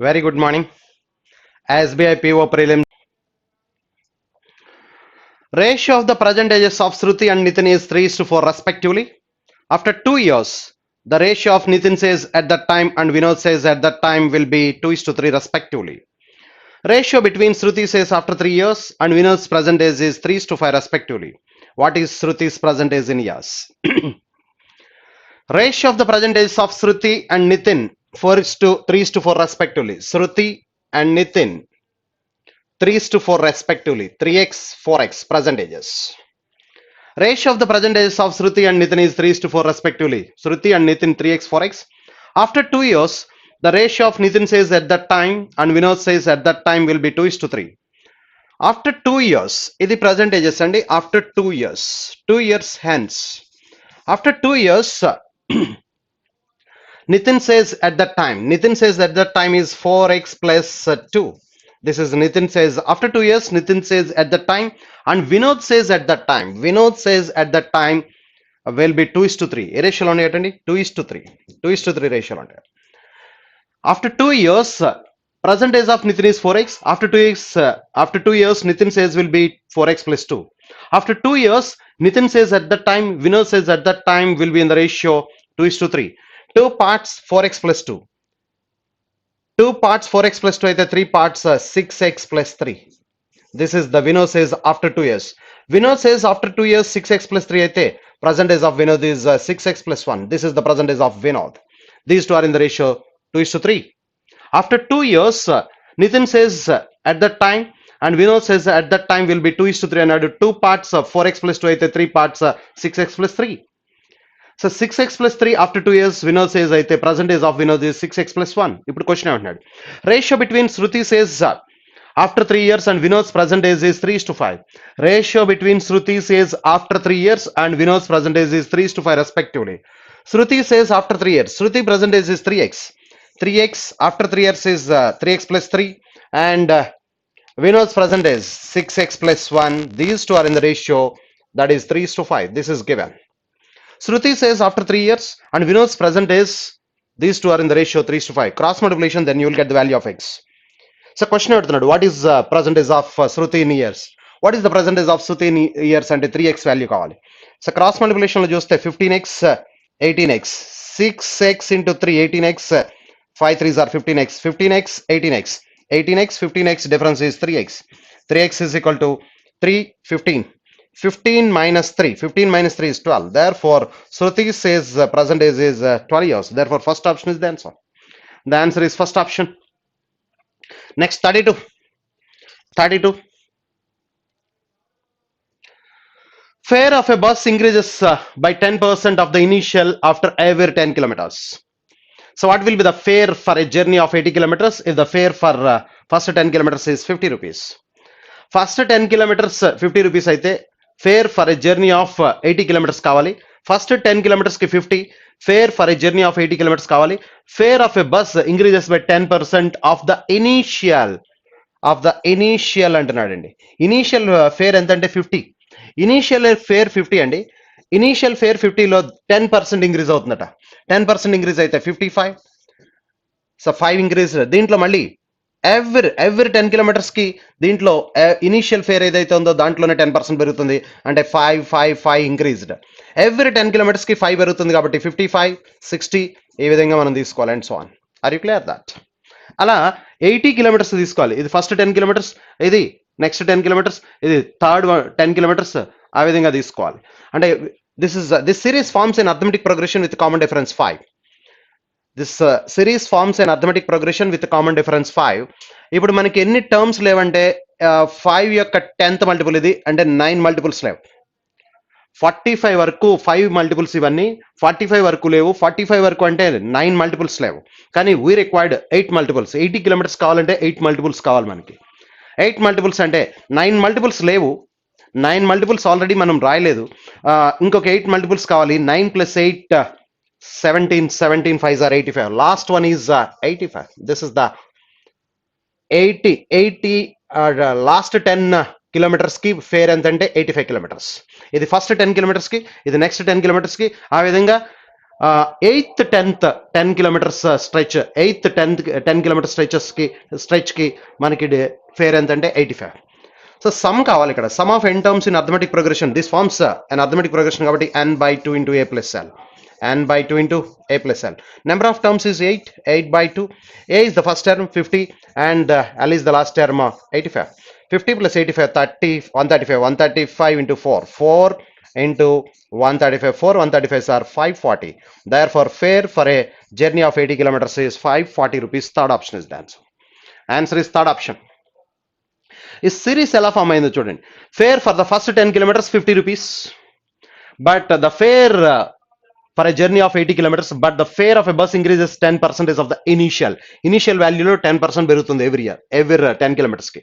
Very good morning. SBI PO prelim. Ratio of the present ages of Shruti and Nitin is 3:4 respectively. After 2 years, the ratio of Nitin says at that time and Vinod says at that time will be 2:3 respectively. Ratio between Shruti says after 3 years and Vinod's present age is 3:5 respectively. What is Shruti's present age in years? Ratio of the present age of Shruti and Nitin 3:4 respectively. Shruti and Nitin 3:4 respectively. 3x, 4x percentages. Ratio of the present ages of Shruti and Nitin is 3:4 respectively. Shruti and Nitin 3x, 4x. After 2 years, the ratio of Nitin says at that time and Vinod says at that time will be 2:3. After 2 years, ఇది present ages అండి. After 2 years, 2 years hence. After 2 years, Nitin says at that time is 4x plus 2. This is Nitin says after 2 years, Nitin says at that time and Vinod says at that time will be 2:3. ఏ రేషియోలో ఉంటాయండి? 2:3. 2:3 రేషియోలో ఉంటాయి. After 2 years, present age of Nitin is 4x. After 2 years, Nitin says will be 4x plus 2. After 2 years, Nitin says at that time, Vinod says at that time will be in the ratio 2:3. 2 parts 4x plus 2. 2 parts 4x plus 2 అయితే 3 parts 6x plus 3. This is the Vinod says after 2 years. Vinod says after 2 years 6x plus 3 అయితే present age of Vinod is 6x plus 1. This is the present age of Vinod. These two are in the ratio 2:3. After 2 years, Nitin says at that time and Vinod says at that time will be 2:3 అన్నాడు. 2 parts 4x plus 2 అయితే 3 parts 6x plus 3. So 6x plus 3 after 2 years, Vinod says అయితే present age of Vinod is 6x plus 1. ఇప్పుడు question ఏమంటున్నాడు? Ratio between Shruti says after 3 years and Vinod's present age is 3:5. Ratio between Shruti says after 3 years and Vinod's present age is 3:5 respectively. Shruti says after 3 years, Shruti present age is 3x. 3x after 3 years is 3x plus 3 and Vinod's present is 6x plus 1. These two are in the ratio that is 3:5. This is given. Shruti says after 3 years and Vinod's present is these two are in the ratio 3:5. Cross multiplication, then you will get the value of x. So question అడుగుతున్నాడు, what is present age of Shruti in years? What is the present age of Shruti in years అంటే 3x value కావాలి. So cross multiplication లో చూస్తే 15x 18x 6x into 3 18x 5 3s are 15x 15x 18x 18x 15x difference is 3x 3x is equal to 3 15 15 minus 3 is 12. Therefore Shruti says present age is 12 years. Therefore first option is the answer. The answer is first option. Next 32. Fare of a bus increases by 10% of the initial after every 10 kilometers. So what will be the fare for a journey of 80 kilometers if the fare for first 10 kilometers is 50 rupees? First 10 kilometers 50 rupees అయితే fare for a journey of 80 kilometers కావాలి. First 10 kilometers కి 50, fare for a journey of 80 kilometers కావాలి. Fare of a bus increases by 10% of the initial అంటున్నాడండి. Initial fare ఎంత అంటే 50. Initial fare 50 అండి. Initial fare 50లో 10% increase అవుతుందట. 10% ఇంక్రీజ్ అయితే 55. So 5 increase. దీంట్లో మళ్ళీ ఎవ్రీ 10 kilometers కి దీంట్లో ఇనీషియల్ ఫేర్ ఏదైతే ఉందో దాంట్లోనే 10% పెరుగుతుంది. అంటే 5 ఇంక్రీజ్డ్. ఎవ్రీ 10 kilometers కి 5 పెరుగుతుంది కాబట్టి 55 60 ఈ విధంగా మనం తీసుకోవాలి and so on. Are you clear that? అలా 80 kilometers తీసుకోవాలి. ఇది ఫస్ట్ 10 kilometers, ఇది నెక్స్ట్ 10 kilometers, ఇది థర్డ్ 10 kilometers, ఆ విధంగా తీసుకోవాలి. అంటే this series forms an arithmetic progression with common difference 5. This series forms an arithmetic progression with common difference 5. ఇప్పుడు మనకి ఎన్ని టర్మ్స్ లేవంటే 5 యొక్క 10th మల్టిపుల్ ఇది అంటే 9 multiples లేవు. 45 వరకు 5 multiples ఇవన్నీ, 45 వరకు లేవు. 45 వరకు అంటే 9 multiples లేవు. కానీ వీ రిక్వైర్డ్ 8 multiples. 80 kilometers కావాలంటే 8 multiples కావాలి మనకి. 8 multiples అంటే 9 multiples లేవు. 9 multiples ఆల్రెడీ మనం రాయలేదు. ఇంకొక 8 multiples కావాలి. 9 plus 8 17 5s are 85. Last one is 85. This is the 80 last 10 kilometers కి ఫేర్ ఎంత అంటే 85 kilometers. ఇది ఫస్ట్ 10 kilometers కి, ఇది నెక్స్ట్ 10 kilometers కి. ఆ విధంగా eighth 10th 10 kilometres stretch, eighth 10 kilometre స్ట్రెచ్కి మనకి ఫేర్ ఎంత అంటే 85. సో సమ్ కావాలి ఇక్కడ, sum of n terms in arithmetic progression, this forms an arithmetic progression కాబట్టి n/2 into a plus l, n/2 into a plus l. Number of terms is 8, 8/2. A is the first term 50 and l is the last term 85. 50 plus 85 30, 135, 135 into 4, 4 into 135, 4 135s are 540. Therefore fare for a journey of 80 kilometers is 540 rupees. Third option is the answer. Answer is third option. ఈ series ఎలా form అయిందో చూడండి. Fair for the first 10 kilometers 50 rupees, but the fare for a journey of 80 kilometers, but the fare of a bus increases 10% of the initial value లో 10% పెరుగుతుంది every year, every 10 kilometers కి.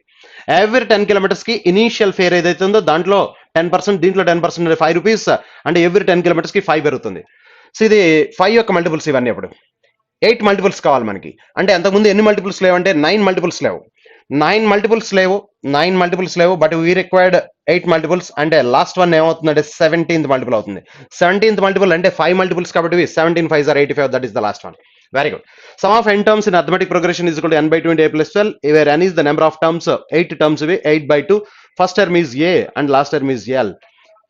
every 10 kilometers కి initial fair ఏదైతే ఉందో దాంట్లో 10%, దీంట్లో 10% అంటే 5 rupees, అంటే every 10 kilometers కి 5 పెరుగుతుంది. సో ఇది 5 యొక్క మల్టిపుల్స్ ఇవన్నీ. అప్పుడు 8 మల్టిపుల్స్ కావాలి మనకి. అంటే అంతకుముందు ఎన్ని మల్టిపుల్స్ లేవంటే 9 మల్టిపుల్స్ లేవు, 9 మల్టిపుల్స్ లేవు, బట్ వీ రిక్వైర్డ్ 8 మల్టిపుల్స్. అంటే లాస్ట్ వన్ ఏమవుతుందంటే 17th మల్టిపుల్ అవుతుంది. 17th మల్టిపుల్ అంటే 5 మల్టిపుల్స్ కాబట్టి 17 5s are 85, that is the last one. Very good. Some of n terms in arithmetic progression is equal to n/2 into a plus 12, where n is the number of terms, 8 terms ఇవి, 8/2. First term is a and last term is l.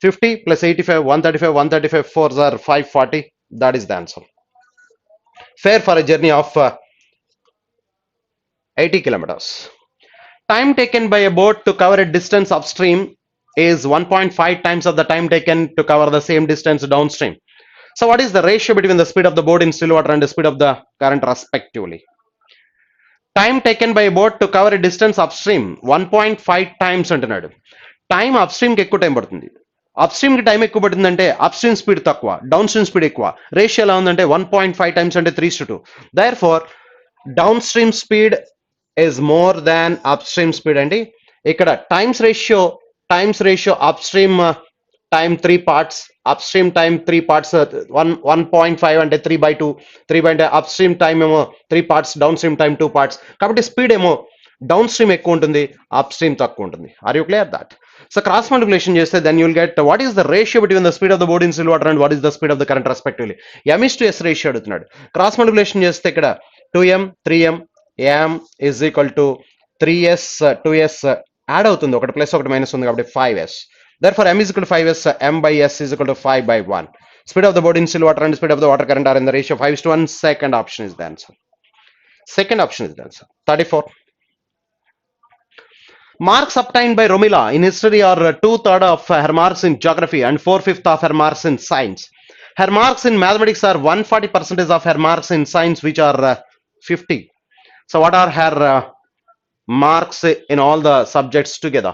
50 plus 85, 135, 135 4s are 540, that is the answer. Fare for a journey of 80 kilometers. Time taken by a boat to cover a distance upstream is 1.5 times of the time taken to cover the same distance downstream. So what is the ratio between the speed of the boat in still water and the speed of the current respectively? Time taken by a boat to cover a distance upstream 1.5 times అంటున్నాడు. Time upstream కి ఎక్కువ time పడుతుంది. Upstream కి time ఎక్కువ పడుతుందంటే upstream speed తక్కువ, down stream speed ఎక్కువ. Ratio ఎలా ఉందంటే 1.5 times అంటే 3:2. Therefore down stream speed is more than upstream speed అండి. ఇక్కడ times ratio upstream time 3 parts, upstream time 3 parts, 1.5 అంటే 3/2, 3 అంటే అప్స్ట్రీమ్ టైం ఏమో 3 parts, downstream time 2 parts. కాబట్టి స్పీడ్ ఏమో డౌన్ స్ట్రీమ్ ఎక్కువ ఉంటుంది, అప్ స్ట్రీమ్ తక్కువ ఉంటుంది. Are you clear that? So cross multiplication చేస్తే then you'll get what is the ratio between the speed of the boat in still water and what is the speed of the current respectively. m/s ratio అడుగుతున్నాడు. Cross multiplication చేస్తే ఇక్కడ 2m 3m m is equal to 3s 2s add అవుతుంది, ఒకటి plus ఒకటి minus ఉంది కాబట్టి 5s. therefore m is equal to 5s, m/s is equal to 5/1. speed of the board in still water and speed of the water current are in the ratio of 5:1. Second option is the answer. 34. Marks obtained by Romila in history are 2/3 of her marks in geography and 4/5 of her marks in science. Her marks in mathematics are 140% of her marks in science, which are 50. So what are her marks in all the subjects together?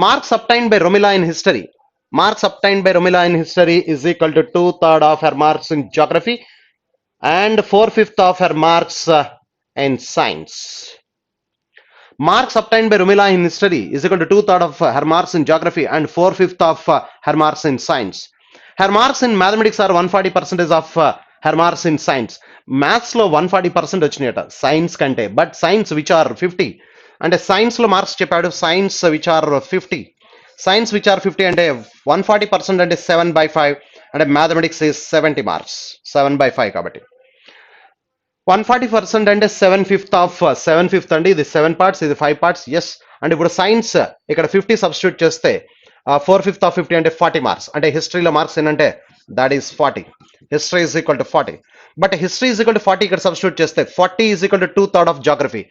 Marks obtained by Romila in history. Marks obtained by Romila in history is equal to 2/3 of her marks in geography and 4/5 of her marks in science. Marks obtained by Romila in history is equal to 2/3 of her marks in geography and 4/5 of her marks in science. Her marks in mathematics are 140% of her marks in science. Maths లో 140% వచ్చినాయట science కంటే, but science which are 50 అంటే science లో marks చెప్పాడు. Science which are 50, science which are 50 అంటే 140% అంటే 7/5 అంటే mathematics is 70 marks, 7/5 కాబట్టి 140% అంటే 7/5 అండి. ఇది 7 parts, ఇది 5 parts. ఎస్. అంటే ఇప్పుడు సైన్స్ ఇక్కడ 50 సబ్స్టిట్యూట్ చేస్తే 4/5 of 50 అంటే 40 marks. అంటే హిస్టరీలో మార్క్స్ ఏంటంటే that is 40. History is equal to 40. But history is equal to 40 ఇక్కడ సబ్స్టిట్యూట్ చేస్తే 40 is equal to 2/3 of geography.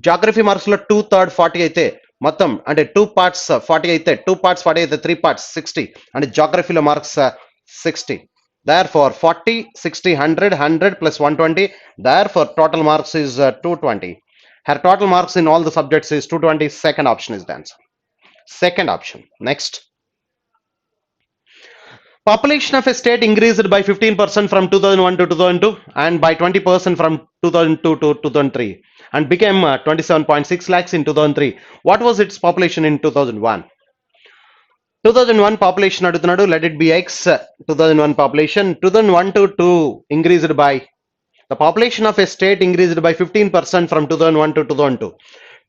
Geography marks లో 2/3 40 అయితే మొత్తం అంటే 2 parts 40 అయితే 2 parts 40 అయితే 3 parts 60 అంటే జాగ్రఫీలో marks 60. Therefore 40 60 100 100 plus 120, therefore total marks is 220. Her total marks in all the subjects is 220. Second option is the answer. Second option. Next. Population of a state increased by 15% from 2001 to 2002 and by 20% from 2002 to 2003 and became 27.6 lakhs in 2003. What was its population in 2001? 2001 population అడుగుతున్నాడు. Let it be X. 2001 population 2001 to 2 increased by, the population of a state increased by 15% from 2001 to 2002.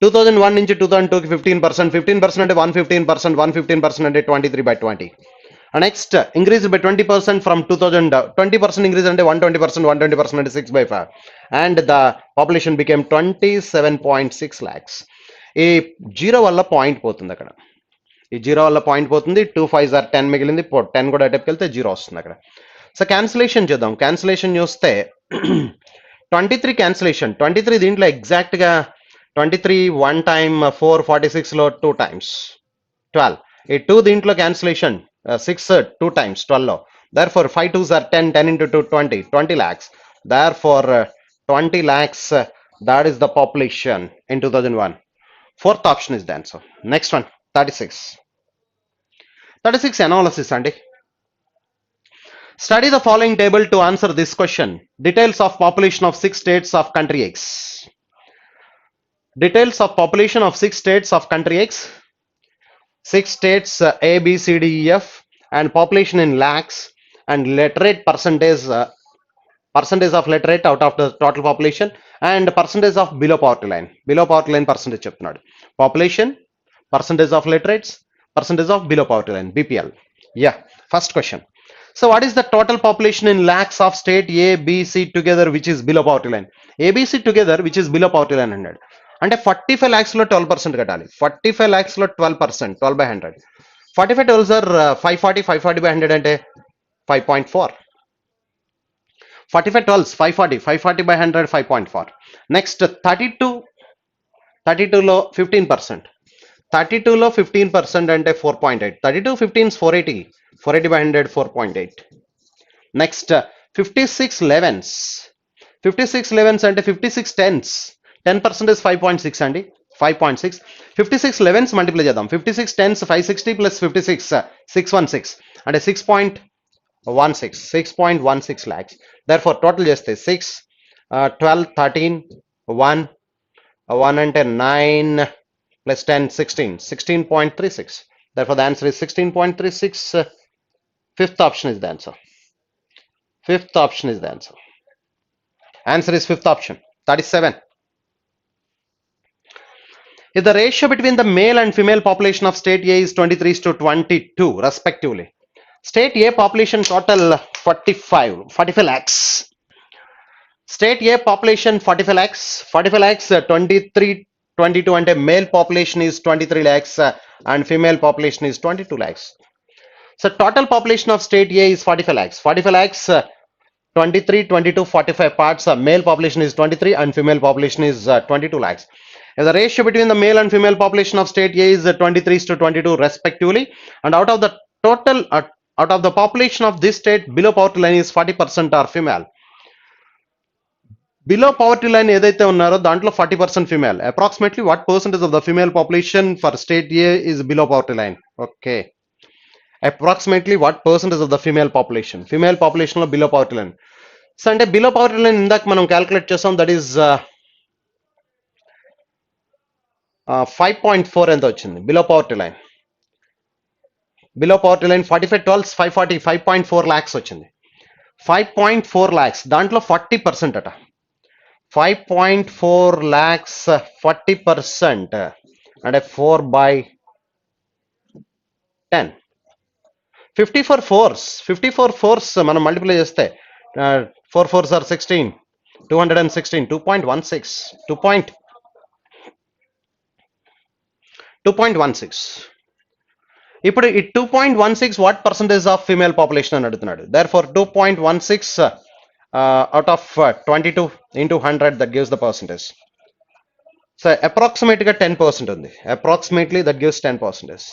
2001 నుంచి 2002 కి 15%, 15% అంటే 115%, 115% అంటే 23/20. Next, increased by 20% from 2000, 20% increase అంటే 120%, 120% అంటే 6/5. And the population became 27.6 lakhs. ఈ zero వల్ల point పోతుంది అక్కడ. ఈ జీరో వల్ల పాయింట్ పోతుంది. 2 5s are 10 మిగిలింది. 10 కూడా అటెప్కి వెళ్తే జీరో వస్తుంది అక్కడ. సో క్యాన్సిలేషన్ చేద్దాం. క్యాన్సిలేషన్ చూస్తే 23 క్యాన్సిలేషన్. 23 దీంట్లో ఎగ్జాక్ట్గా 23 1 టైమ్ 446 లో 2 టైమ్స్ 12. ఈ 2 దీంట్లో క్యాన్సిలేషన్ 6 2 టైమ్స్ 12 లో. Therefore 5 2s are 10, 10 into 2 20 lakhs. Therefore 20 lakhs, that is the population in 2001. Fourth option is the answer. Next one, 36. 36 analysis అండి. Study the following table to answer this question. Details of population of 6 states of country X. Details of population of 6 states of country X. 6 states A, B, C, D, E, F, and population in lakhs and literate percentage, percentage of literate out of the total population, and percentage of below poverty line. Below poverty line percentage చెప్తున్నాడు. Population, percentage of literates, percentage of below poverty line, BPL. Yeah, first question. So what is the total population in lakhs of state A, B, C together which is below poverty line? A, B, C together which is below poverty line 100. అంటే 45 lakhs లో 12% కట్టాలి. 45 lakhs లో 12%, 12/100. 45 12s are 540, 540 by 100 అంటే 5.4. 45 12s 540, 540 by 100 5.4. Next 32, 32 లో 15%. 32 లో 15% అంటే 4.8. 32 15s 480, 480 by 100 4.8. Next 56 11s. 56 11s అంటే 56 10s. 10% is 5.6 అండి. 5.6. 56 11s మల్టిప్లై చేద్దాం. 56 10s 560 plus 56 616 అంటే 6.16. 6.16 lakhs. Therefore total చేస్తే 6 12 13 1 1 అంటే 9 plus 10 16 16.36. Therefore the answer is 16.36. Fifth option is the answer. Fifth option is the answer. Answer is fifth option. 37. If the ratio between the male and female population of state A is 23:22 respectively, state A population total 45 lakhs. State A population 45 lakhs. 45 lakhs 23:22 అంటే male population is 23 lakhs and female population is 22 lakhs. So total population of state A is 45 lakhs. 45 lakhs 23, 22, 45 parts. Male population is 23 and female population is 22 lakhs. If the ratio between the male and female population of state A is 23:22 respectively, and out of the total, out of the population of this state, below poverty line is 40% are female. Below poverty line ఏదైతే ఉన్నారో దాంట్లో 40% female. Approximately what percentage of the female population for state A is below poverty line? Okay. Approximately what percentage of the female population? Female population లో below poverty line. So అంటే below poverty line ఇందాక మనం calculate చేసాం, that is 5.4 ఎంత వచ్చింది below poverty line. Below poverty line 45 12 540 5.4 lakhs వచ్చింది. 5.4 lakhs దాంట్లో 40% అట. 5.4 lakhs 40% అంటే 4/10. 54 fours మనం మల్టిప్లై చేస్తే 4 4s are 16, 216, 2.16. 2.16. ఇప్పుడు ఈ 2.16 what percentage of female population అని అడుగుతున్నాడు. Therefore 2.16 out of 22 into 100 that gives the percentage. So approximately 10% ఉంది. Approximately that gives 10%.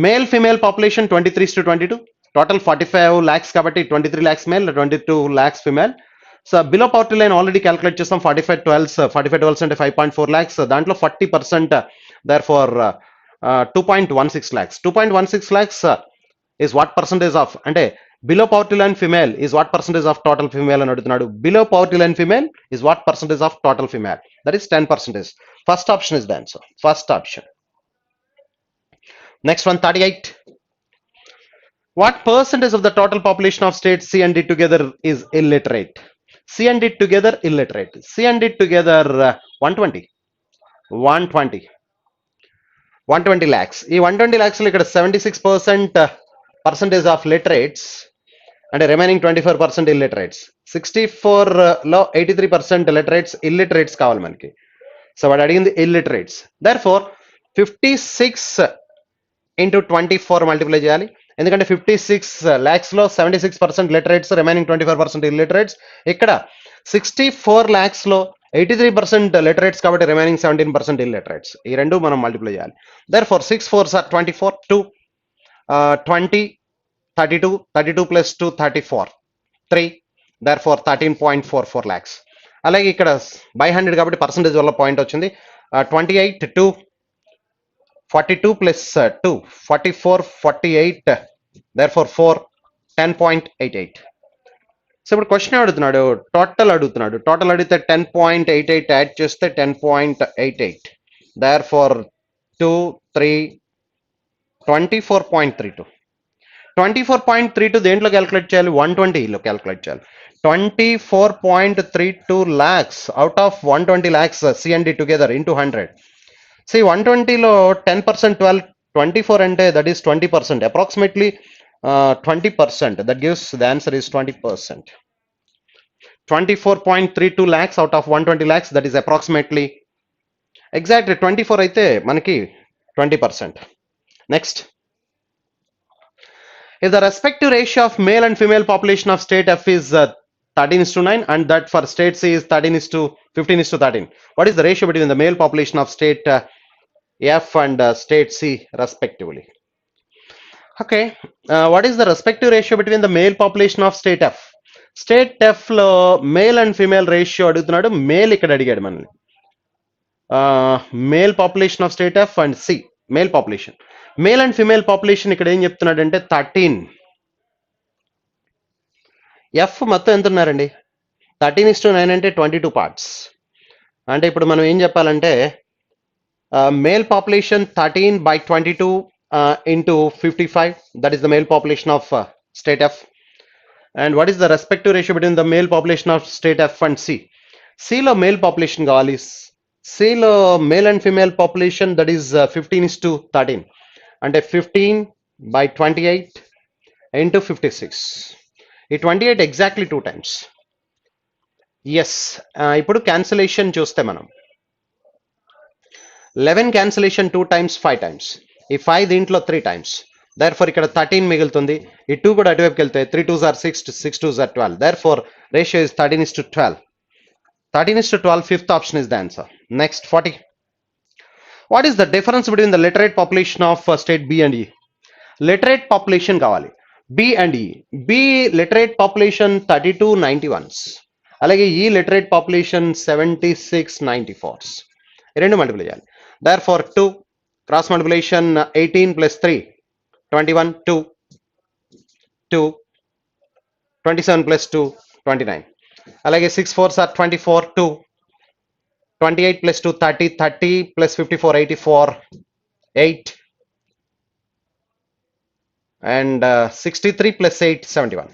Male female population 23:22. Total 45 lakhs కాబట్టి 23 lakhs male, 22 lakhs female. So below poverty line already calculate చేస్తాం. 45 12s అంటే 5.4 lakhs. దాంట్లో 40% therefore 2.16 lakhs. 2.16 lakhs is what percentage of అంటే below poverty line female is what percentage of total female అని అడుగుతున్నాడు. Below poverty line female is what percentage of total female? That is 10%. First option is the answer. First option. Next one, 38. What percentage of the total population of states C and D together is illiterate? C and D together illiterate. C and D together 120 lakhs. ఈ 120 lakhs లో ఇక్కడ 76% percentage of literates అంటే remaining 24% illiterates 64లో 83% literates illiterates కావాలి మనకి. So వాడు అడిగింది illiterates. Therefore 56 into 24 multiply చేయాలి. ఎందుకంటే 56 lakhsలో 76% లిటరేట్స్, రిమైనింగ్ 24% ఇల్లిటరేట్స్. ఇక్కడ 64 lakhsలో 83% లిటరేట్స్ కాబట్టి రిమైనింగ్ 17% ఇల్లిటరేట్స్. ఈ రెండు మనం మల్టిప్లై చేయాలి. Therefore 6 4s are 24, 2 20 32, 32 plus 2 34, 3, therefore 13.44 lakhs. అలాగే ఇక్కడ బై 100 కాబట్టి పర్సంటేజ్ వల్ల పాయింట్ వచ్చింది. 28 2 42 plus 2 44 48, therefore 4 10.88. సో ఇప్పుడు క్వశ్చన్ అడుగుతున్నాడు, టోటల్ అడుగుతున్నాడు. టోటల్ అడిగితే 10.88 యాడ్ చేస్తే 10.88, therefore 2 3 24.32. 24.32 దేంట్లో క్యాలిక్యులేట్ చేయాలి? 120లో క్యాలిక్యులేట్ చేయాలి. 24.32 lakhs out of 120 lakhs C&D together into 100. So 120లో 10% 12, 24 అంటే that is 20%, approximately 20%. That gives the answer is 20%. 24.32 lakhs out of 120 lakhs, that is approximately exactly 24 అయితే మనకి 20%. Next, if the respective ratio of male and female population of state F is 13:9 and that for state C is 15:13, what is the ratio between the male population of state F and state C respectively? Okay, what is the respective ratio between the male population of state F? State F లో male and female ratio అడుగుతున్నాడు. Male ఇక్కడ అడిగాడు మనల్ని. Male population of state F and C, male population. Male and female population ఇక్కడ ఏం చెప్తున్నాడు అంటే 13. F మొత్తం ఎంత ఉన్నారండి? 13:9 అంటే 22 parts. అంటే ఇప్పుడు మనం ఏం చెప్పాలంటే male population 13 by 22 into 55, that is the male population of state F. And what is the respective ratio between the male population of state F and C? C లో మేల్ పాపులేషన్ కావాలి. C లో male and female population that is 15:13 అంటే 15 by 28 into 56. ఈ 28 exactly 2 times. Yes, ఇప్పుడు cancellation చూస్తే మనం 11 cancellation 2 times, 5 times. ఈ 5 దీంట్లో 3 times. Therefore ఇక్కడ 13 మిగులుతుంది. ఈ 2 కూడా అటువైపుకి వెళ్తాయి. 3 2s are 6, 6 2s are 12. Therefore ratio is 13:12. 13:12, fifth option is the answer. Next, 40. What is the difference between the literate population of state B and E? Literate population కావాలి. B and E. B literate population 3291s. అలాగే E literate population 7694s. రెండు multiply చేయాలి. Therefore 2 cross multiplication 18 plus 3 21, 2 2 27 plus 2 29. అలాగే 6 4s are 24, 2 28 plus 2 30, 30 plus 54 84, 8 and 63 plus 8 71.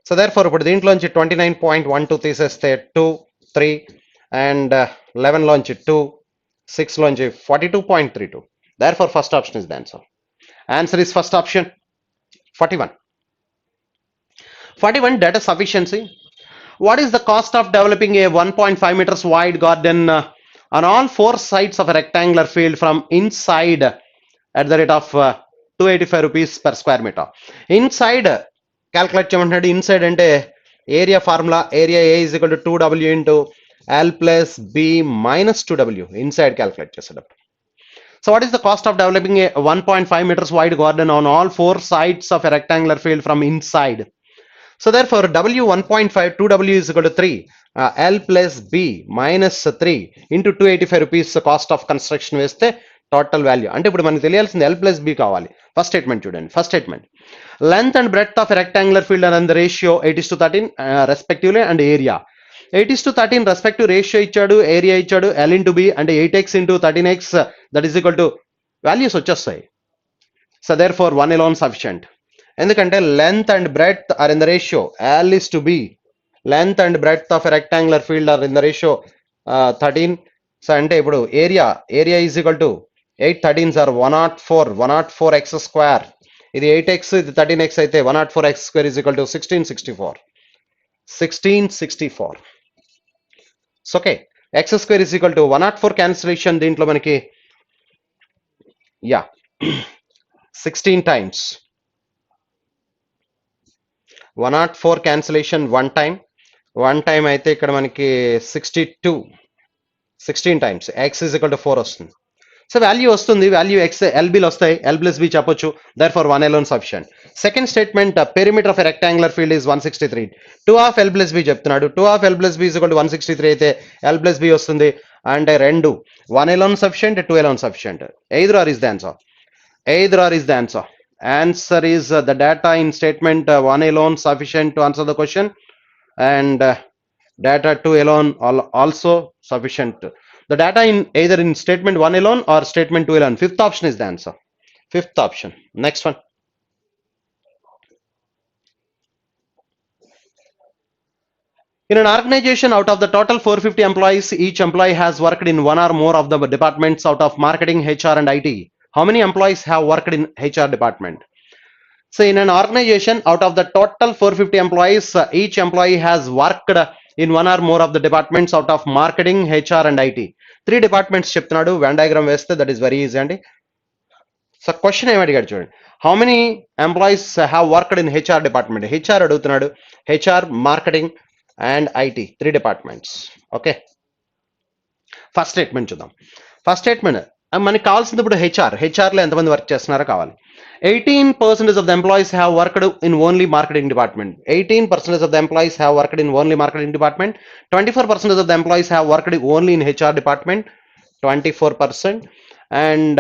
So therefore ఇప్పుడు దీంట్లోంచి 29.12 తీసేస్తే 2 3 and 11 లోంచి 2 6 లోంచి 42.32. therefore first option is the answer. Answer is first option 41. 41, data sufficiency. What is the cost of developing a 1.5 meters wide garden on all 4 sides of a rectangular field from inside at the rate of 285 rupees per square meter? Inside calculate చేయమంటున్నాడు. Inside అంటే area formula, area A is equal to 2W into L plus B minus 2W. Inside calculate చేసేటప్పుడు. So what is the cost of developing a 1.5 meters wide garden on all 4 sides of a rectangular field from inside? So therefore W 1.5, 2W is equal to 3, L plus B minus 3 into 285 rupees cost of construction వేస్తే total value. అంటే ఇప్పుడు మనకు తెలియాల్సింది L plus B కావాలి. First statement చూడండి. First statement, length and breadth of rectangular field and the ratio 8:13 respectively and area 8:13 respective ratio ఇచ్చాడు, area ఇచ్చాడు. L into B అంటే 8x into 13x that is equal to values వచ్చేస్తాయి. So therefore 1 alone sufficient. ఎందుకంటే length and breadth are in the ratio L is to B. Length and breadth of rectangular field are in the ratio 13. So అంటే ఇప్పుడు area is equal to 8 13s are 104 x square ఇది 8x, ఇది 13x అయితే 104x square is equal to 1664. 1664. So okay, x square is equal to 104 cancellation దీంట్లో మనకి 16 times 104 cancellation one time అయితే ఇక్కడ మనకి 62 16 times x is equal to 4 వస్తుంది. So value వస్తుంది, వాల్యూ ఎక్స్ ఎల్బీలు వస్తాయి, ఎల్ ప్లస్ బి చెప్పొచ్చు, therefore one alone sufficient. Second statement perimeter of rectangular field is 163. 2 of L plus B చెప్తున్నాడు. 2 of L plus B is equal to 163 అయితే L plus B వస్తుంది. అంటే రెండు one alone sufficient, 2 alone sufficient. Either or is the answer. Either or is the answer. Answer is the data in statement one alone sufficient to answer the question and data 2 alone also sufficient. The data in either in statement 1 alone or statement 2 alone. Fifth option is the answer. Fifth option. Next one. In an organization, out of the total 450 employees, each employee has worked in one or more of the departments out of marketing, HR and IT. How many employees have worked in HR department? So in an organization, out of the total 450 employees, each employee has worked in one or more of the departments out of marketing, HR and IT. 3 departments చెప్తున్నాడు. Venn diagram వేస్తే that is very easy అండి. So question ఏమి అడిగాడు చూడండి. How many employees have worked in HR department? HR అడుగుతున్నాడు. HR, marketing and IT 3 departments. Okay, first statement చూద్దాం. First statement మనకి కావాల్సింది ఇప్పుడు హెచ్ఆర్లో ఎంతమంది వర్క్ చేస్తున్నారో కావాలి. 18% of the employees have worked in only marketing department. 18% of the employees have worked in only marketing department. 24% of the employees have worked only in HR department. 24%. And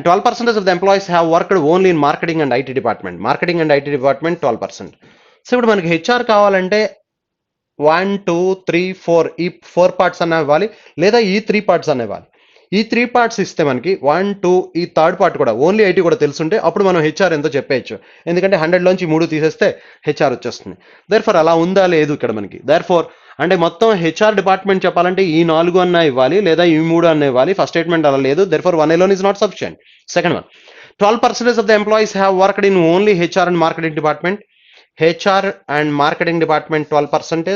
12% of the employees have worked only in marketing and IT department. Marketing and IT department 12%. So ఇప్పుడు మనకి HR కావాలంటే 1 2 3 4 ఈ 4 parts అన్న ఇవ్వాలి, లేదా ఈ 3 parts అన్న ఇవ్వాలి. ఈ 3 పార్ట్స్ ఇస్తే మనకి 1 2 ఈ థర్డ్ పార్ట్ కూడా ఓన్లీ ఐటీ కూడా తెలుసుంటే అప్పుడు మనం హెచ్ఆర్ ఎంతో చెప్పేయచ్చు. ఎందుకంటే 100లోంచి 3 తీసేస్తే హెచ్ఆర్ వచ్చేస్తుంది. దేర్ఫోర్ అలా ఉందా లేదు ఇక్కడ మనకి. దేర్ఫోర్ అంటే మొత్తం హెచ్ఆర్ డిపార్ట్మెంట్ చెప్పాలంటే ఈ 4 అన్న ఇవ్వాలి, లేదా ఈ 3 అన్న ఇవ్వాలి. ఫస్ట్ స్టేట్మెంట్ అలా లేదు. Therefore 1 alone is not sufficient. Second one, 12% of the employees have worked in only HR and marketing department. HR and marketing department 12%,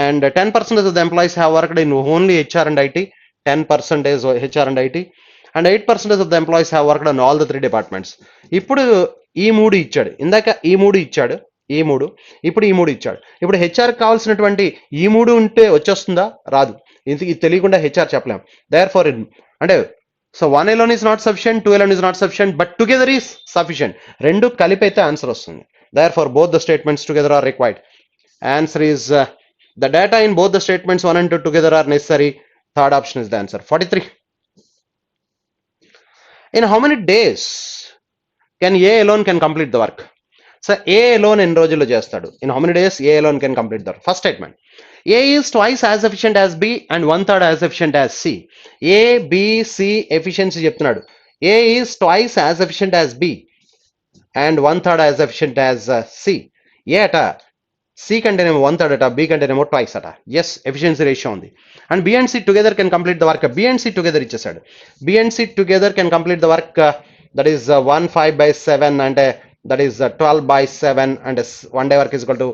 and 10% of the employees have worked in only HR and IT. 10% is HR and IT, and 8% of the employees have worked on all the 3 departments. ఇప్పుడు ఈ 3 ఇచ్చాడు, ఇందాక ఈ 3 ఇచ్చాడు, ఈ 3 ఇప్పుడు ఈ 3 ఇచ్చాడు. ఇప్పుడు హెచ్ఆర్ కావాల్సినటువంటి ఈ 3 ఉంటే వచ్చేస్తుందా? రాదు. ఇది తెలియకుండా హెచ్ఆర్ చెప్పలేం. దేర్ ఫార్ అంటే so 1 alone is not sufficient, 2 alone is not sufficient, but together is sufficient. రెండు కలిపి అయితే ఆన్సర్ వస్తుంది. Therefore both the statements together are required. Answer is the data in both the statements 1 and 2 together are necessary. Third option is the answer. 43. In how many days can A alone can complete the work? So A alone ఎన్ని రోజుల్లో చేస్తాడు? In how many days A alone can complete the work? First statement, A is twice as efficient as B and 1/3 as efficient as C. A, B, C efficiency చెప్తున్నాడు. A is twice as efficient as B and 1/3 as efficient as C. A అట C కంటేనేమో 1/3 అట, B కంటేనేమో twice అట. Yes, efficiency ratio ఉంది. And B and C together can complete the work. B and C together ఇచ్చేసాడు. B and C together can complete the work. That is 1 5/7 అంటే that is 12/7 and 1 day work is equal to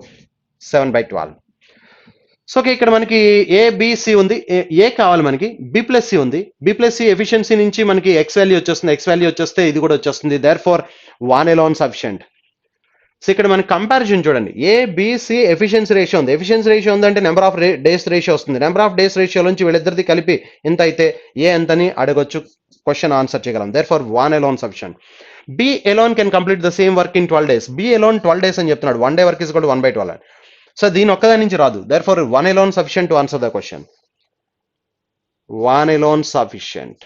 7/12. So okay, ఇక్కడ మనకి ABC ఉంది. A కావాలి మనకి, B plus C ఉంది. B plus C efficiency నుంచి మనకి ఎక్స్ వాల్యూ వచ్చేస్తుంది. ఎక్స్ వాల్యూ వచ్చేస్తే ఇది కూడా వచ్చేస్తుంది. Therefore 1 alone sufficient. So ఇక్కడ మనకి కంపారిజన్ చూడండి. ఏబిసి ఎఫిషియన్సీ రేషియో ఉంది. ఎఫిషియన్సీ రేషియో ఉందంటే నెంబర్ ఆఫ్ డేస్ రేషియో వస్తుంది. నెంబర్ ఆఫ్ డేస్ రేషియో నుంచి వీళ్ళిద్దరిది కలిపి ఎంత అయితే ఏ ఎంతని అడగొచ్చు, క్వశ్చన్ ఆన్సర్ చేయగలం. There far 1 alone sufficient. B alone can complete the same work in 12 days. B alone 12 days అని చెప్తున్నాడు. 1 day work is equal to 1/12. So దీని ఒక్కదాని నుంచి రాదు. Therefore 1 alone sufficient to answer the question. 1 alone sufficient.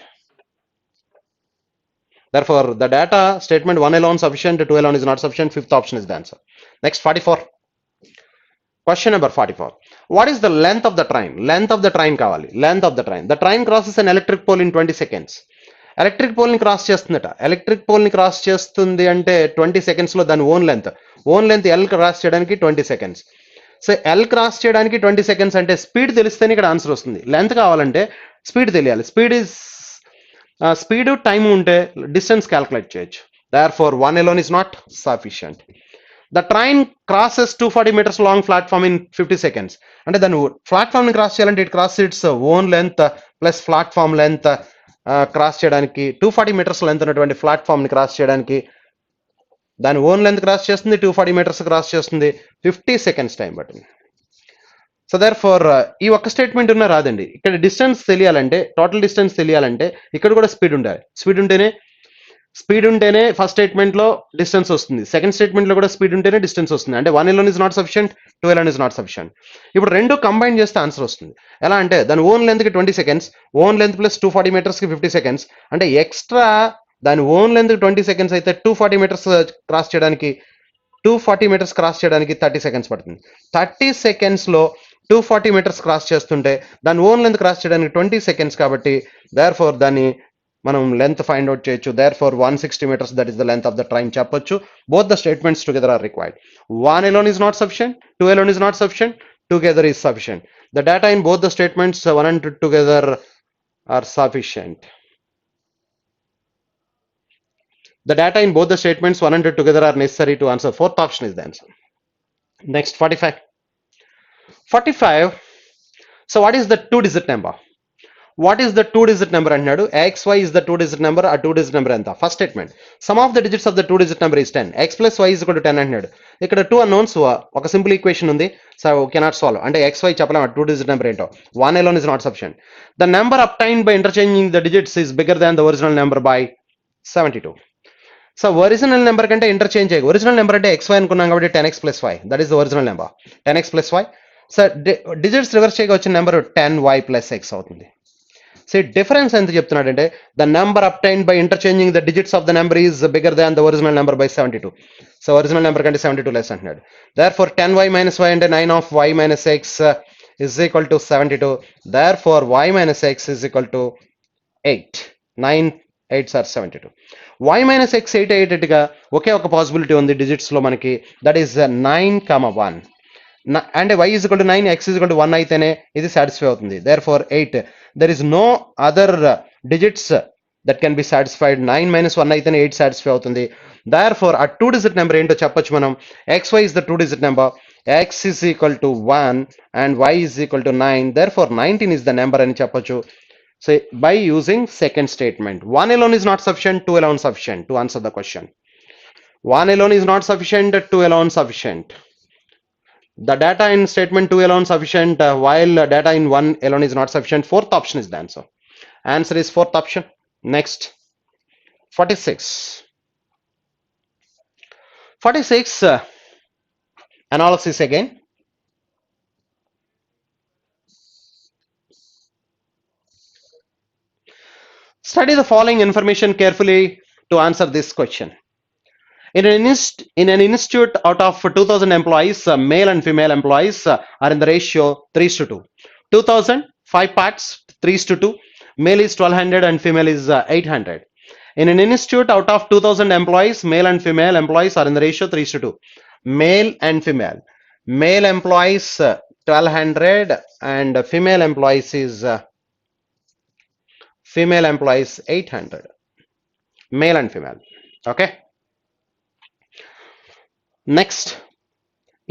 Therefore the data statement 1 alone sufficient, 2 alone is not sufficient. Fifth option is the answer. Next, 44. Question number 44. What is the length of the train? Length of the train కావాలి. Length of the train. The train crosses an electric pole in 20 seconds. Electric pole ని cross చేస్తుందట. Electric pole ని cross చేస్తుంది అంటే 20 seconds లో దాని own length L cross చేయడానికి 20 seconds. So L cross చేయడానికి 20 seconds అంటే స్పీడ్ తెలిస్తేనే ఇక్కడ ఆన్సర్ వస్తుంది. లెంత్ కావాలంటే స్పీడ్ తెలియాలి. స్పీడ్ ఇస్ స్పీడ్ టైం ఉంటే డిస్టెన్స్ క్యాల్కులేట్ చేయొచ్చు. Therefore one alone is not sufficient. The train crosses 240 meters long platform in 50 seconds. అంటే దాన్ని ప్లాట్ఫామ్ ని క్రాస్ చేయాలంటే it cross its own length plus platform length cross చేయడానికి 240 meters లెంత్ ఉన్నటువంటి platform ని క్రాస్ చేయడానికి దాని ఓన్ లెంత్ క్రాస్ చేస్తుంది, 240 meters క్రాస్ చేస్తుంది, 50 seconds టైం పట్టింది. సో దేర్ ఫోర్ ఈ ఒక్క స్టేట్మెంట్ ఉన్న రాదండి. ఇక్కడ డిస్టెన్స్ తెలియాలంటే, టోటల్ డిస్టెన్స్ తెలియాలంటే ఇక్కడ కూడా స్పీడ్ ఉండాలి. స్పీడ్ ఉంటేనే ఫస్ట్ స్టేట్మెంట్ లో డిస్టెన్స్ వస్తుంది, సెకండ్ స్టేట్మెంట్ లో కూడా స్పీడ్ ఉంటేనే డిస్టెన్స్ వస్తుంది. అంటే 1 alone is not sufficient, 2 alone is not sufficient. ఇప్పుడు రెండు కంబైన్ చేస్తే ఆన్సర్ వస్తుంది. ఎలా అంటే దాని ఓన్ లెంత్ కి 20 seconds, own length plus 240 meters కి 50 seconds, అంటే ఎక్స్ట్రా దాని ఓన్ లెంత్ 20 seconds అయితే 240 meters క్రాస్ చేయడానికి 240 meters క్రాస్ చేయడానికి 30 seconds పడుతుంది. 30 seconds లో 240 meters క్రాస్ చేస్తుంటే దాని ఓన్ లెంత్ క్రాస్ చేయడానికి 20 seconds కాబట్టి దేర్ ఫోర్ దాన్ని మనం లెంత్ ఫైండ్ అవుట్ చేయొచ్చు. Therefore 160 meters, that is the length of the train చెప్పొచ్చు. Both the statements together are required. 1 alone is not sufficient, 2 alone is not sufficient, together is sufficient. The data in both the statements 1 and 2 together are sufficient. The data in both the statements 1 and 2 together are necessary to answer. Fourth option is the answer. Next, 45. 45. So what is the 2-digit number? What is the 2-digit number అన్నాడు. xy is the 2-digit number. ఆ 2-digit number ఎంత? First statement some of the digits of the 2-digit number is 10. x plus y is equal to 10 అంటున్నాడు. ఇక్కడ 2 unknowns, ఒక simple equation ఉంది. So cannot solve. అంటే xy చెప్పలేము 2-digit number ఏంటో. 1 alone is not sufficient. The number obtained by interchanging the digits is bigger than the original number by 72. So original number కంటే interchange చేయ, original number అంటే xy అనుకున్నాం కాబట్టి 10x plus y, that is the original number 10x plus y. So digits reverse చేయగా వచ్చిన number 10y plus x అవుతుంది. So difference ఎంత చెప్తున్నాడంటే the number obtained by interchanging the digits of the number is bigger than the original number by 72. So original number కంటే 72 less అంటున్నాడు. There four 10y minus y అంటే 9 of y minus x is equal to 72. Therefore y minus x is equal to 8. 9 8s are 72. y minus x 8 అయ్యేటట్టుగా ఒకే ఒక possibility ఉంది digits లో మనకి, that is 9, 1. అంటే y is equal to 9, x is equal to 1 అయితేనే ఇది satisfy అవుతుంది. Therefore 8, there is no other digits that can be satisfied. 9 minus 1 అయితేనే 8 సాటిస్ఫై అవుతుంది. దేర్ ఫోర్ ఆ 2-digit నెంబర్ ఏంటో చెప్పొచ్చు మనం. xy is the 2-digit number, x is equal to 1 and y is equal to 9. Therefore 19 is the number అని చెప్పొచ్చు. So by using second statement, 1 alone is not sufficient, 2 alone sufficient to answer the question. 1 alone is not sufficient, 2 alone sufficient. The data in statement 2 alone sufficient, while data in 1 alone is not sufficient. Fourth option is the answer. Answer is fourth option. Next, 46. 46 analysis again. Study the following information carefully to answer this question. In an institute, out of 2,000 employees, male and female employees are in the ratio 3:2. 2,000, 5 parts, 3:2. Male is 1,200 and female is 800. In an institute, out of 2,000 employees, male and female employees are in the ratio 3:2. Male and female. Male employees 1,200 and female employees is 800. Male and female. Okay. Next,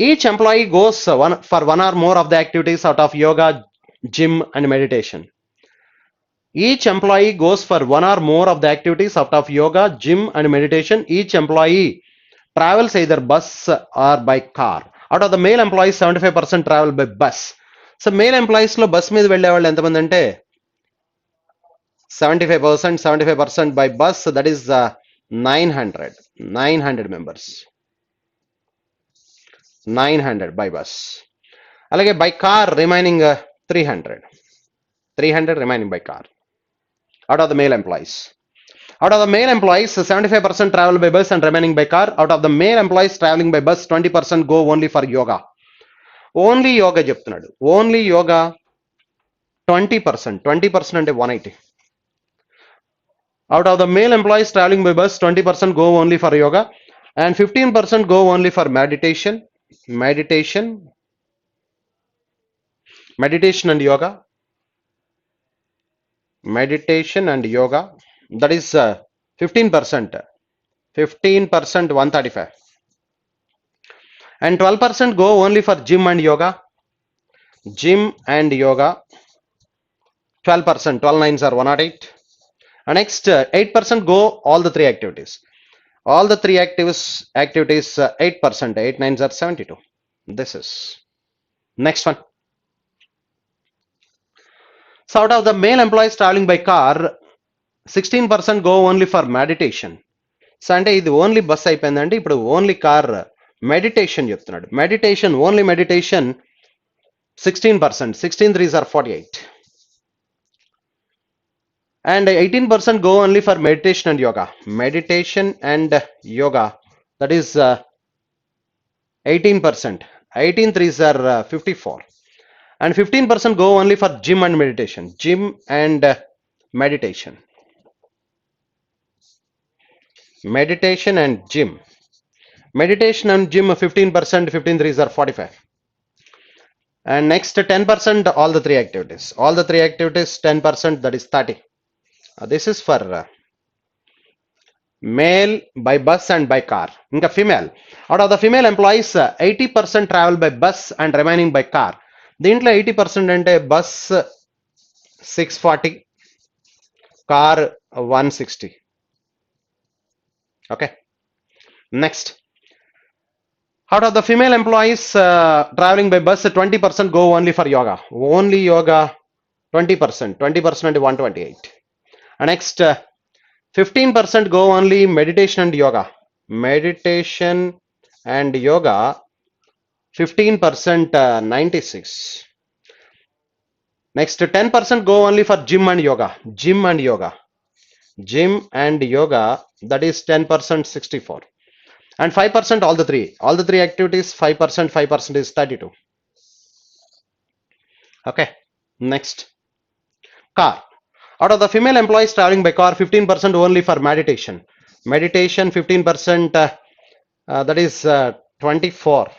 each employee goes for one or more of the activities out of yoga, gym and meditation. Each employee goes for one or more of the activities out of yoga, gym and meditation. Each employee travels either bus or by car. Out of the male employees, 75% travel by bus. So male employees లో bus మీద వెళ్ళే వాళ్ళు ఎంతమంది అంటే 75% by bus, that is 900 members. 900 by bus. అలాగే by car remaining 300 remaining by car. Out of the male employees. Out of the male employees, 75% travel by bus and remaining by car. Out of the male employees traveling by bus, 20% go only for yoga. Only yoga చెప్తున్నాడు. Only yoga 20% అంటే 180. Out of the male employees traveling by bus, 20% go only for yoga and 15% go only for meditation and yoga. that is 15%. 15% 135. And 12% go only for gym and yoga. Gym and yoga 12%, 12 nines are 108. And next 8% go all the three activities. All the three activities 8%, 8 nines are 72. This is next one. So out of the male employees traveling by car, 16% go only for meditation. So అంటే ఇది only bus అయిపోయిందండి. ఇప్పుడు only car meditation చెప్తున్నాడు. Meditation, only meditation 16%, 16 3s are 48. And 18% go only for meditation and yoga. Meditation and yoga, that is 18%. 18 3s are 54. And 15% go only for gym and meditation. Gym and meditation. Meditation and gym. Meditation and gym 15%, 15 3s are 45. And next 10% all the three activities. All the three activities 10%, that is 30. This is for male by bus and by car. Inka female. Out of the female employees 80% travel by bus and remaining by car. దీంట్లో 80% అంటే bus 640, car 160. Okay. Next. Out of the female employees traveling by bus, 20% go only for yoga. Only yoga 20%. 20% and 128. And next 15% go only meditation and yoga. Meditation and yoga 15%, 96. Next 10% go only for gym and yoga. Gym and yoga. Gym and yoga, that is 10%, 64. And 5% all the three. All the three activities 5%, 5% is 32. Okay. Next. Car. Out of the female employees traveling by car, 15% only for meditation. Meditation 15%, that is 24.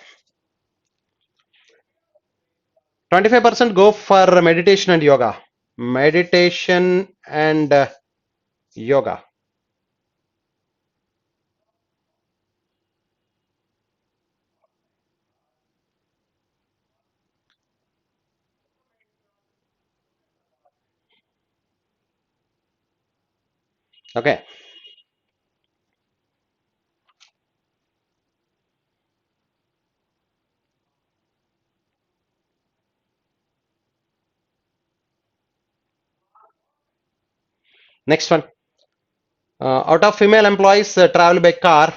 25% go for meditation and yoga. Meditation and yoga. Okay. Next one. Out of female employees travel by car,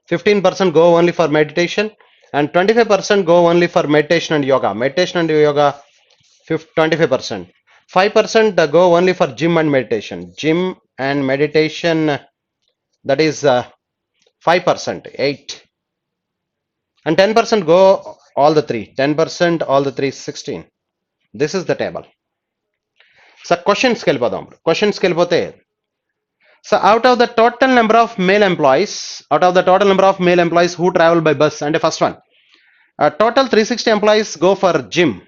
15% go only for meditation and 25% go only for meditation and yoga. Meditation and yoga 25%. 5% go only for gym and meditation. Gym and meditation, that is 5%, 8. And 10% go all the three. 10% all the three, 16. This is the table. So questions kelipodam. Questions kelipothe. So out of the total number of male employees who travel by bus, and the first one, total 360 employees go for gym.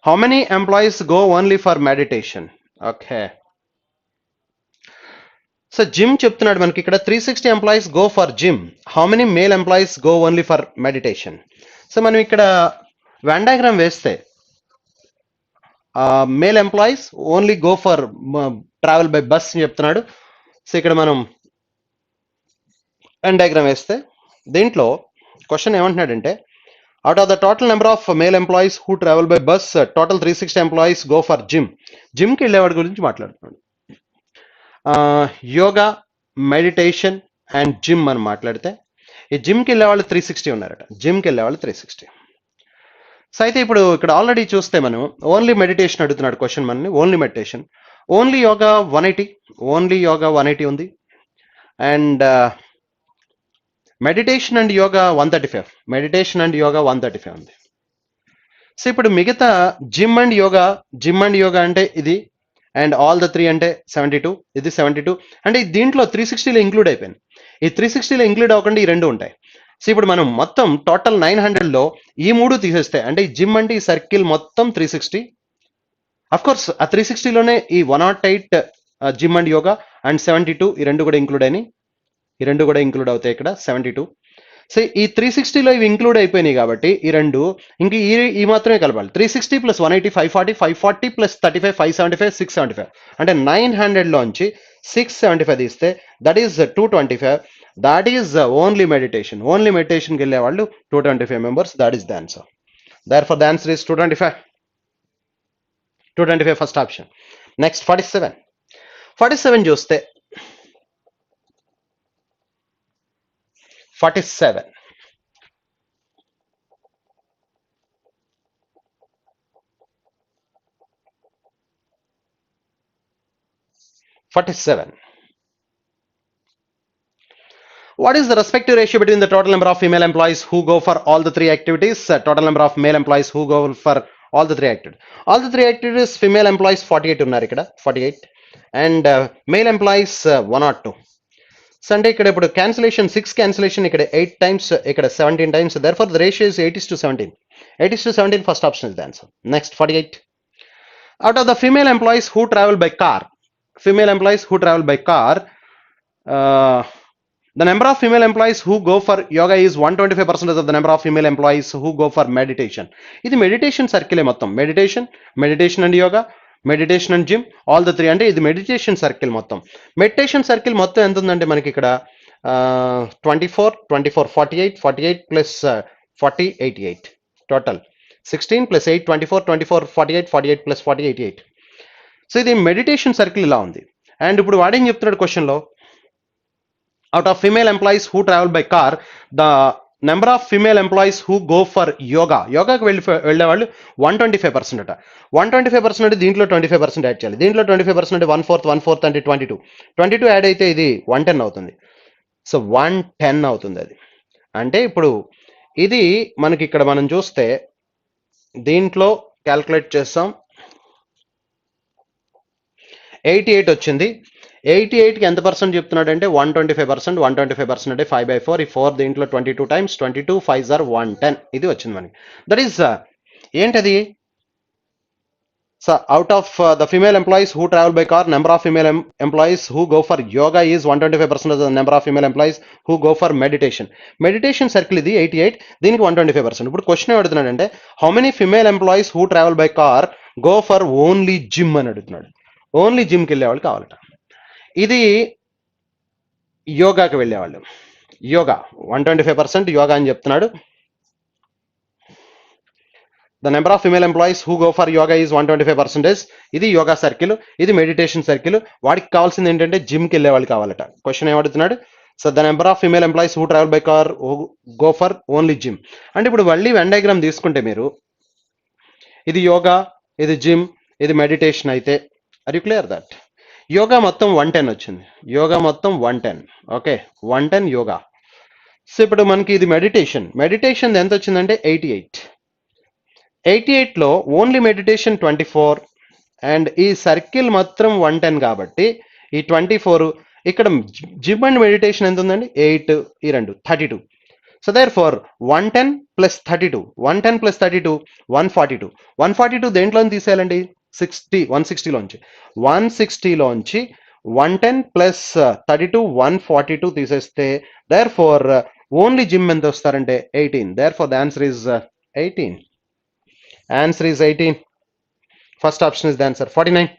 How many employees go only for meditation? Okay. So gym చెప్తున్నాడు మనకి ఇక్కడ 360 employees go for gym. How many male employees go only for meditation? So మనం ఇక్కడ Venn diagram వేస్తే male employees only go for travel by bus అని చెప్తున్నాడు. So ఇక్కడ మనం వెన్ డయాగ్రామ్ వేస్తే దీంట్లో క్వశ్చన్ ఏమంటున్నాడంటే out of the total number of male employees who travel by bus, total 360 employees go for gym. జిమ్కి వెళ్ళేవాడి గురించి మాట్లాడుతున్నాడు. యోగా, మెడిటేషన్ అండ్ జిమ్ అని మాట్లాడితే ఈ జిమ్కి వెళ్ళేవాళ్ళు 360 ఉన్నారట. జిమ్కి వెళ్ళేవాళ్ళు 360. సో అయితే ఇప్పుడు ఇక్కడ ఆల్రెడీ చూస్తే మనం ఓన్లీ మెడిటేషన్ అడుగుతున్నాడు క్వశ్చన్ మనని. Only meditation, only yoga 180, only yoga 180 ఉంది. And meditation and yoga 135, meditation and yoga 135 ఉంది. సో ఇప్పుడు మిగతా జిమ్ అండ్ యోగా అంటే ఇది, అండ్ ఆల్ ద 3 అంటే 72, ఇది 72. అంటే దీంట్లో 360లో ఇంక్లూడ్ అయిపోయింది. ఈ 360లో ఇంక్లూడ్ అవ్వకుండా ఈ రెండు ఉంటాయి. సో ఇప్పుడు మనం మొత్తం టోటల్ 900లో ఈ మూడు తీసేస్తే, అంటే ఈ జిమ్ అంటే ఈ సర్కిల్ మొత్తం 360. అఫ్ కోర్స్ ఆ 360లోనే ఈ 108 జిమ్ అండ్ యోగా, అండ్ 72 ఈ రెండు కూడా ఇంక్లూడ్ అయినాయి, ఈ రెండు కూడా ఇంక్లూడ్ అవుతాయి ఇక్కడ 72. సో ఈ 360లో ఇవి ఇంక్లూడ్ అయిపోయినాయి కాబట్టి ఈ రెండు ఇంక ఈ మాత్రమే కలపాలి. 360 ప్లస్ 180 540, 540 ప్లస్ 35 575, 675, అంటే 900లోంచి 675 తీస్తే that is 225. That is only meditation. Only మెడిటేషన్కి వెళ్ళే వాళ్ళు 225 members. That is the answer. Therefore the answer is 225. 225 first option. Next 47. 47 చూస్తే 47 47. What is the respective ratio between the total number of female employees who go for all the three activities, total number of male employees who go for all the three activities? All the three activities female employees 48 ఉన్నారు ఇక్కడ, 48, and male employees 102. So అంటే ఇక్కడ ఇప్పుడు cancellation 6 cancellation ఇక్కడ 8 times, ఇక్కడ 17 times. Therefore the ratio is 8:17. 8:17 first option is the answer. Next 48. Out of the female employees who travel by car, female employees who travel by car, the number of female employees who go for yoga is 125% of the number of female employees who go for meditation. ఇది meditation సర్కిలే మొత్తం. Meditation and yoga, meditation and gym, all the three, అంటే ఇది meditation circle మొత్తం. Meditation circle మొత్తం ఎంత ఉందంటే మనకి ఇక్కడ 24 24 48 48 plus 40 88, total 16 plus 8 24 24 48 48 plus 40 88. So ఇది మెడిటేషన్ సర్కిల్ ఇలా ఉంది. అండ్ ఇప్పుడు వాడేం చెప్తున్నాడు క్వశ్చన్లో, out of female employees who travel by car, the number of female employees who go for యోగాకి వెళ్ళే వాళ్ళు 125% అట. 125% అంటే దీంట్లో 25% యాడ్ చేయాలి. దీంట్లో 25% అంటే 1/4 అంటే 22 యాడ్ అయితే ఇది 110 అవుతుంది. సో 110 అవుతుంది అది. అంటే ఇప్పుడు ఇది మనకి ఇక్కడ మనం చూస్తే దీంట్లో క్యాల్కులేట్ చేస్తాం, 88 వచ్చింది. 88కి ఎంత పర్సెంట్ చెప్తున్నాడు అంటే 125%. 125% అంటే 5/4. ఈ 4 దీంట్లో 22 టైమ్స్, 22 5 ఆర్ 110, ఇది వచ్చింది మనకి. దట్ ఈస్ ఏంటది? So out of the female employees who travel by car, number of female employees who go for yoga is 125% of the number of female employees who go for meditation. Meditation circle ఇది 88, దీనికి 125%. ఇప్పుడు question ఏమడుతున్నాడు అంటే how many female employees who travel by car go for only gym అని అడుగుతున్నాడు. Only జిమ్కి వెళ్ళేవాళ్ళు కావాలట. ఇది యోగాకి వెళ్ళేవాళ్ళు. యోగా 125% యోగా అని చెప్తున్నాడు. The number of female employees who go for yoga is 125%. ఇది యోగా సర్కిల్, ఇది మెడిటేషన్ సర్కిల్. వాడికి కావాల్సింది ఏంటంటే జిమ్కి వెళ్ళే వాళ్ళు కావాలట. క్వశ్చన్ ఏమడుతున్నాడు? So the number of female employees who travel by car go for only gym. అంటే ఇప్పుడు మళ్ళీ వెన్ డయాగ్రామ్ తీసుకుంటే మీరు ఇది యోగా, ఇది జిమ్, ఇది మెడిటేషన్ అయితే, are you clear that? Yoga మొత్తం 110 వచ్చింది. యోగా మొత్తం 110. ఓకే, 110 యోగా. సో ఇప్పుడు మనకి ఇది మెడిటేషన్ ఎంత వచ్చిందంటే 88. 88లో ఓన్లీ మెడిటేషన్ 24, అండ్ ఈ సర్కిల్ మొత్తం 110 కాబట్టి ఈ 24 ఇక్కడ జిమ్ అండ్ మెడిటేషన్ ఎంత ఉందండి? 8, ఈ రెండు 32. So therefore 110 plus 32, 110 plus 32 142. 142 దేంట్లో తీసేయాలండి? 160లోంచి 160లోంచి 110 ప్లస్ 32 142 తీసేస్తే దేర్ ఫార్ ఓన్లీ జిమ్ ఎంత వస్తారంటే 18. Therefore the answer is 18. Answer is 18. First option is the answer. 49.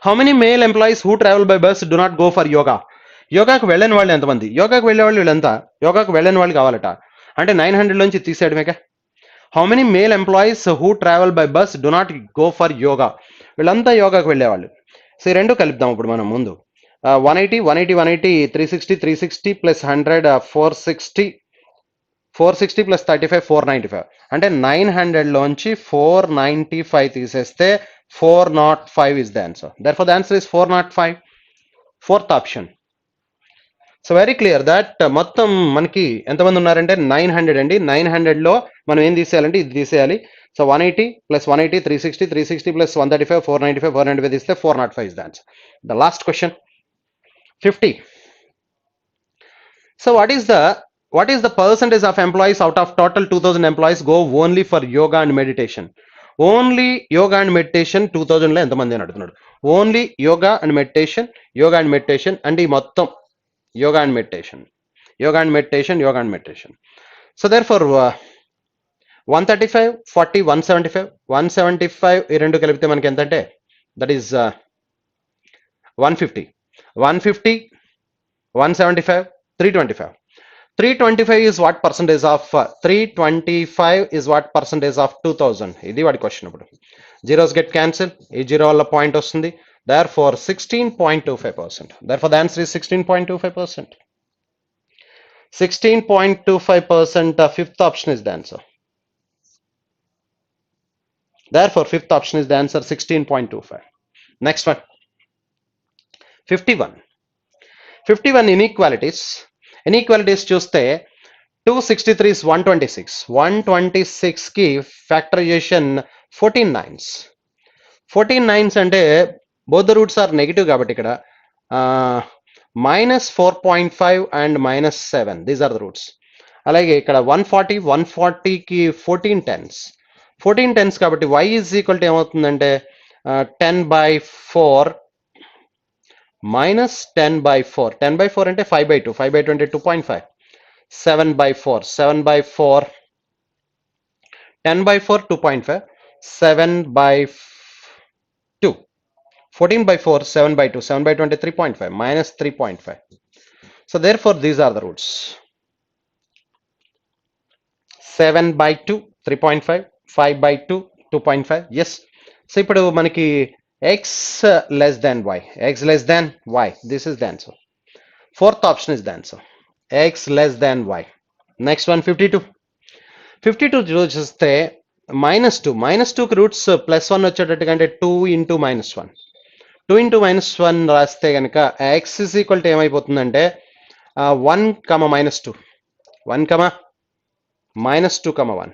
How many male employees who travel by bus do not go for yoga? యోగాకు వెళ్ళని వాళ్ళు ఎంతమంది? యోగాకు వెళ్ళే వాళ్ళు వీళ్ళంతా యోగాకు వెళ్ళని వాళ్ళు కావాలట. అంటే 900లోంచి తీసేయడమేగా. How many male employees who travel by bus do not go for yoga? వీళ్ళంతా యోగాకు వెళ్ళేవాళ్ళు. సో ఈ రెండు కలుపుదాం ఇప్పుడు మనం ముందు. 180 180 180 360 360 ప్లస్ 100 460 460 ప్లస్ 35 495. అంటే 900లోంచి 495 తీసేస్తే 405 is the answer. Therefore the answer is 405. Fourth option. So very clear that మొత్తం మనకి ఎంతమంది ఉన్నారంటే 900 అండి. 900లో మనం ఏం తీసేయాలంటే ఇది తీసేయాలి. సో 180 ప్లస్ 180 360 360 ప్లస్ 135 495 495 తీస్తే 405 is the answer. The last question 50. So what is the percentage of employees out of total 2000 employees go only for yoga and meditation? Only yoga and meditation 2000లో ఎంతమంది అని అడుగుతున్నాడు. Only yoga and meditation and ఈ మొత్తం yoga and meditation. So therefore 135, 40, 175 ఈ రెండు కలిపితే మనకి ఎంతంటే that is 150, 175, 325. 325 is what percentage of 325 is what percentage of 2000. ఇది వాడి క్వశ్చన్. ఇప్పుడు జీరోస్ గెట్ క్యాన్సిల్, ఈ జీరో వల్ల పాయింట్ వస్తుంది. therefore 16.25%. therefore the answer is 16.25%. 16.25%. Fifth option is the answer. Therefore fifth option is the answer, 16.25. Next one, 51 inequalities చూస్తే 263 is 126 కి factorisation 14 nines. 14 nines అంటే both the roots are negative కాబట్టి ఇక్కడ -4.5 and -7, these are the roots. అలాగే ఇక్కడ 140 కి 14 tens కాబట్టి y is equal to ఏమవుతుందంటే 10/4 minus 10/4. 10/4 అంటే 5/2. 5/2 అంటే 2.5. 7/4. 10/4 2.5. 7/2. 14/4 7/2. 7/2 అంటే 3.5 minus 3.5. So therefore these are the roots. 7/2 3.5, 5/2 2.5. yes. So ఇప్పుడు మనకి x less than y, this is the answer. Fourth option is the answer, x less than y. Next one, 52 చూస్తే -2 కి roots +1 వచ్చేటట్టుగా అంటే 2 into -1. 2 into -1 రాస్తే కనుక x is equal to ఏమైపోతుందంటే 1, -2. 1, -2, 1.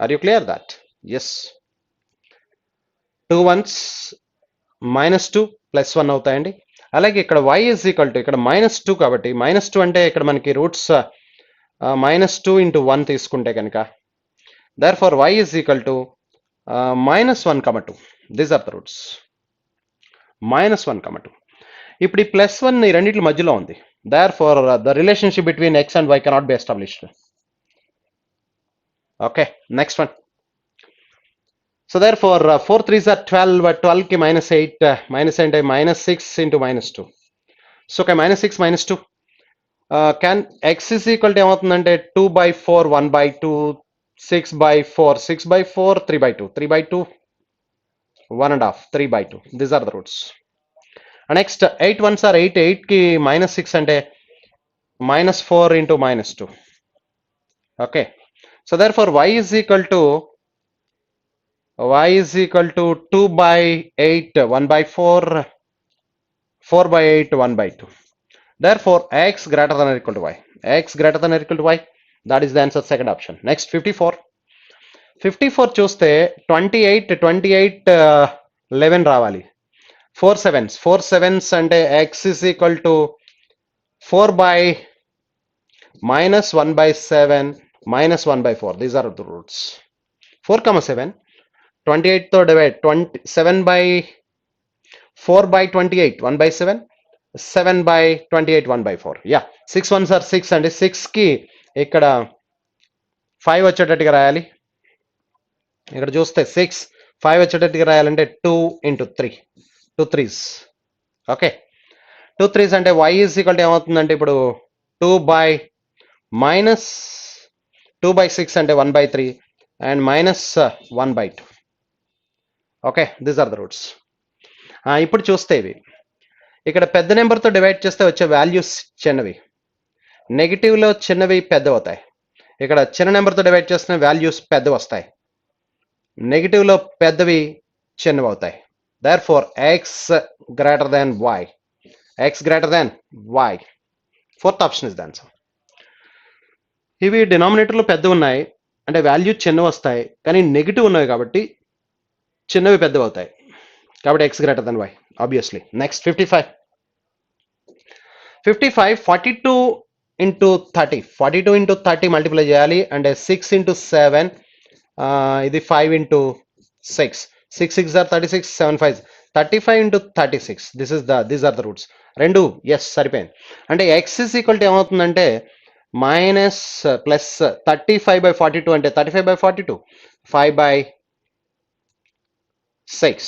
Are you clear that? Yes. 2 ones -2 +1 అవుతాయండి. అలాగే ఇక్కడ y is equal to ఇక్కడ -2 కాబట్టి -2 అంటే ఇక్కడ మనకి రూట్స్ -2 into 1 తీసుకుంటే కనుక therefore y is equal to -1,2. these are the roots. -1,2. ఇప్పుడు ఈ +1 ఈ రెండిట్ల మధ్యలో ఉంది. therefore the relationship between x and y cannot be established. okay, next one. So therefore 4 3s are 12, 12 ki -8, అంటే -6 into -2. so okay, -6 -2 can x is equal to ఏమవుతుందంటే 2/4 1/2, 6/4 6/4, 3/2 3/2, 1.5 3/2. these are the roots. And next 8 ones are 8, 8 ki -6 అంటే -4 into -2. okay, so therefore y is equal to 2/8 1/4, 4/8 1/2. therefore x greater than or equal to y, that is the answer, second option. Next 54 చూస్తే 28 11 రావాలి. 4 sevens అంటే x is equal to 4/-1/7 -1/4. these are the roots. 4, 7 తో divide 4/28 1/7, 7/28 1/4. yeah, 6 ones are 6 అంటే 6 కి ఇక్కడ 5 వచ్చేటట్టుగా రాయాలి. ఇక్కడ చూస్తే 6 5 వచ్చేటట్టుగా రాయాలంటే 2 into 3, 2 3s. ఓకే, 2 3s అంటే y is equal to ఏమవుతుందంటే ఇప్పుడు 2/-2/6 అంటే 1/3 and -1/2. Okay, these are the roots. ఇప్పుడు చూస్తే ఇవి ఇక్కడ పెద్ద నెంబర్తో డివైడ్ చేస్తే వచ్చే వాల్యూస్ చిన్నవి, నెగిటివ్లో చిన్నవి పెద్ద అవుతాయి. ఇక్కడ చిన్న నెంబర్తో డివైడ్ చేస్తున్న వాల్యూస్ పెద్ద వస్తాయి, నెగిటివ్లో పెద్దవి చిన్నవి అవుతాయి. therefore x greater than y. Fourth option is the answer. ఇవి డినామినేటర్లో పెద్ద ఉన్నాయి అంటే వాల్యూ చిన్నవి వస్తాయి, కానీ నెగిటివ్ ఉన్నాయి కాబట్టి చిన్నవి పెద్దవి అవుతాయి, కాబట్టి x greater than y obviously. Next 55 42 into 30 multiply చేయాలి అంటే 6 into 7 ఇది 5 into 6. 6 6 are 36, 7 5 35 into 36. These are the roots. రెండు ఎస్ సరిపోయింది. అంటే ఎక్స్ ఇస్ ఈక్వల్ టు ఏమవుతుందంటే మైనస్ ప్లస్ 35/42 అంటే 35/42, 5/6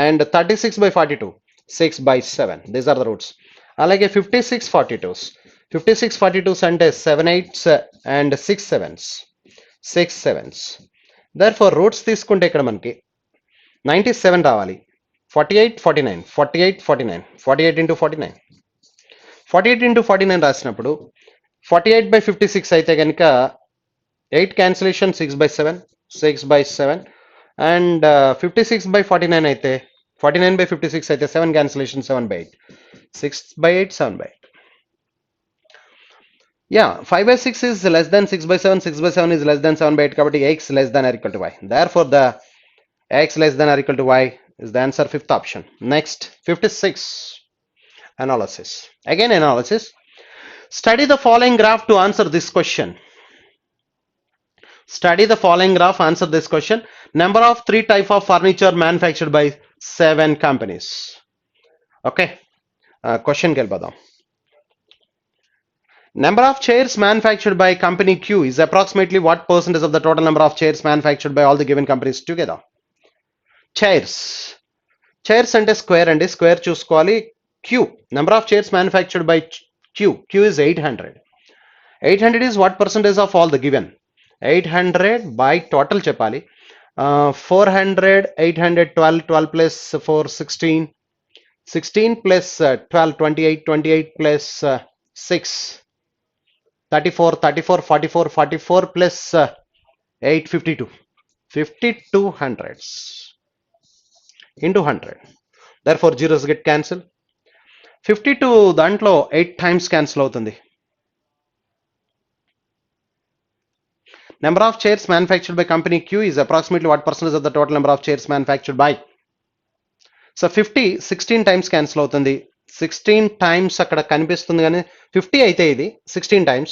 and 36/42, 6/7. These are the roots. అలాగే 56/42s. 56/42s అంటే 7 8s and 6 7s. 6 7s. Therefore roots తీసుకుంటే ఇక్కడ మనకి 97 రావాలి. 48 49 48 49 48 into 49 48 into 49 రాసినప్పుడు 48/56 అయితే కనుక 8 క్యాన్సిలేషన్ 6/7 6/7 అండ్ 56/49 అయితే 49/56 అయితే 7 cancellation 7/8 6/8 7/8. Yeah, 5/6 is less than 6/7, 6/7 is less than 7/8 కాబట్టి x less than or equal to y. Therefore the x less than or equal to y is the answer, fifth option. Next, 56. Analysis. Again analysis. Study the following graph to answer this question. Study the following graph, answer this question. Number of 3 type of furniture manufactured by 7 companies. Okay. Question kelpadam. Number of chairs manufactured by company Q is approximately what percentage of the total number of chairs manufactured by all the given companies together? Chairs. Chairs అంటే square అండి, square చూసుకోవాలి. Q, number of chairs manufactured by Q is 800. 800 is what percentage of all the given? 800 by total చెప్పాలి. 400 800 12 12 plus 4 16 16 plus 12 28 28 plus 6 34 34 44 44 plus 8 52 52 hundreds into 100. Therefore zeros get cancelled. 52 దాంట్లో 8 times cancel అవుతుంది. Number of chairs manufactured by company Q is approximately what percentage of the total number of chairs manufactured by? So 50 16 times cancel అవుతుంది. 16 times అక్కడ కనిపిస్తుంది కానీ 50 అయితే ఇది 16 times,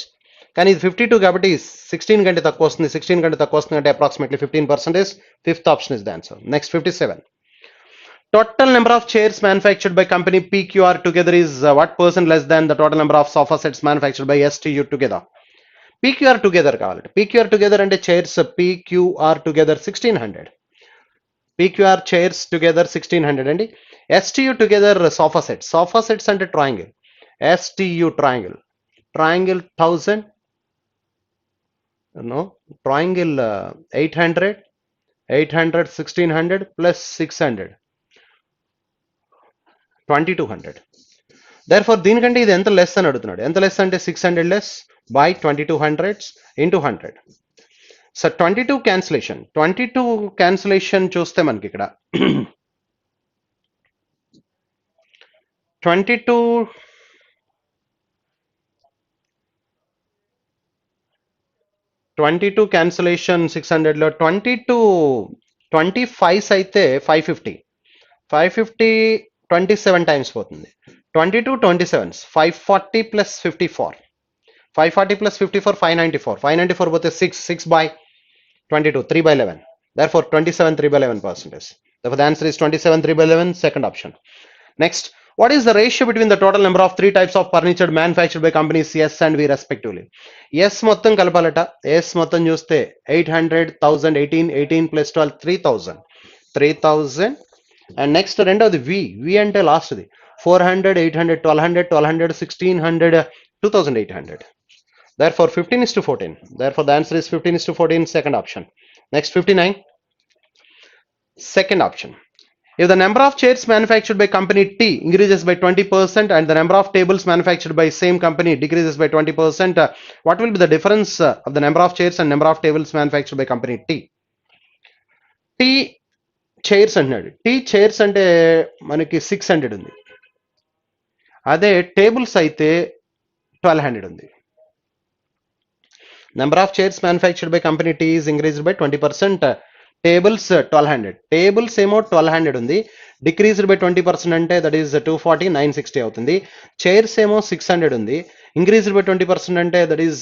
కానీ ఇది 52 కాబట్టి 16 కంటే తక్కువ వస్తుంది. 16 కంటే తక్కువ వస్తుంది అంటే approximately 15%. Fifth option is the answer. Next 57. Total number of chairs manufactured by company PQR together is what percent less than the total number of sofa sets manufactured by STU together? PQR together కావాలి. PQR together అంటే chairs PQR together 1600. PQR chairs together 1600 అండి. STU together sofa sets. Sofa sets అంటే triangle. STU triangle. Triangle 1000. No. Triangle 800. 800 1600 plus 600. 2200. Therefore దీనికంటే ఇది ఎంత less అని అడుగుతున్నాడు. ఎంత లెస్ అంటే 600 less by 2200 into 100. So 22 cancellation 22 cancellation చూస్తే మనకి ఇక్కడ 22 క్యాన్సిలేషన్ 600 లో 25 అయితే 550 27 టైమ్స్ పోతుంది. 22 27 540 plus 54 540 plus 54 594 594 పోతే 6 by 22 3/11. Therefore 27 3/11%. Therefore the answer is 27 3/11, second option. Next, what is the ratio between the total number of 3 types of furniture manufactured by companies S and V respectively? S మొత్తం కలపాలట. S మొత్తం చూస్తే 800 1000 18 18 plus 12 3000 and next రెండోది V అంటే లాస్ట్ది 400 800 1200 1200 1600 2800. Therefore 15:14. Therefore the answer is 15:14, second option. Next 59. Second option. If the number of chairs manufactured by company T increases by 20% and the number of tables manufactured by same company decreases by 20%, what will be the difference of the number of chairs and number of tables manufactured by company T? T chairs అంటున్నాడు. T chairs అంటే మనకి 600 ఉంది. అదే tables అయితే 1200 ఉంది. Number of chairs manufactured by company T is increased by 20%. Tables 1200. Tables ఏమో 1200 ఉంది. Decreased by 20% అంటే that is 240 960 అవుతుంది. Chairs ఏమో 600 ఉంది. Increased by 20% అంటే that is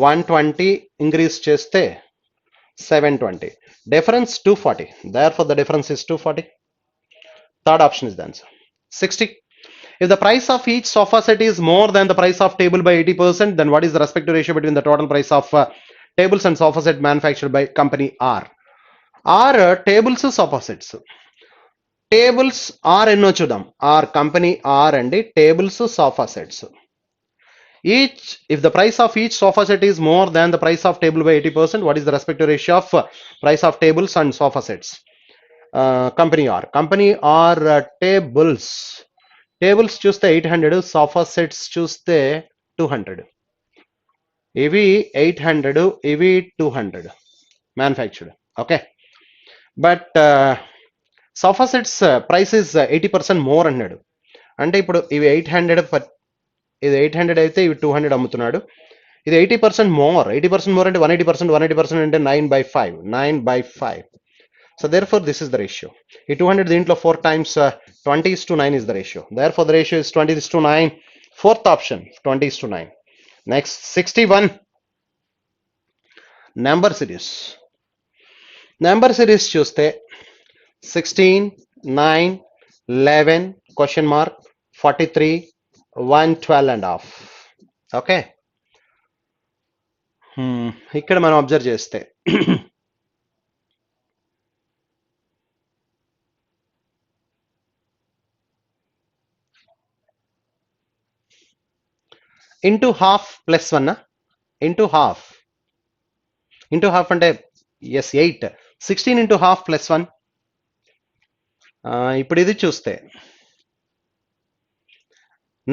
120 ఇంక్రీజ్ చేస్తే 720. Difference 240. Therefore, the difference is 240. Third option is the answer. 60. If the price of each sofa set is more than the price of table by 80%, then what is the respective ratio between the total price of tables and sofa set manufactured by company R? R tables sofa sets. Tables R ఎన్నో చూద్దాం. R company R అండి, tables sofa sets. Each, if the price of each sofa set is more than the price of table by 80%, what is the respective ratio of price of tables and sofa sets? Company R. Company R tables. Tables చూస్తే 800, sofa sets చూస్తే 200. ఇవి 800, ఇవి 200 manufactured. Okay. But sofa sets price is 80% more అన్నాడు. అంటే ఇప్పుడు ఇవి 800, ఇది 800 అయితే ఇవి 200 అమ్ముతున్నాడు. ఇది 80% మోర్. 80% మోర్ అంటే 180%, 180% అంటే 9/5. 9/5. So therefore this is the ratio. ఈ 200 దీంట్లో 4 times 20:9 is the ratio. Therefore the ratio is 20:9. Fourth option, 20:9. Next, 61. Number series. Number series చూస్తే 16, 9, 11, question mark, 43, 1, 12 and half. Okay. ఇక్కడ మనం అబ్జర్వ్ చేస్తే into half plus 1 into half అంటే yes 8. 16 into half plus 1. ఇప్పుడు ఇది చూస్తే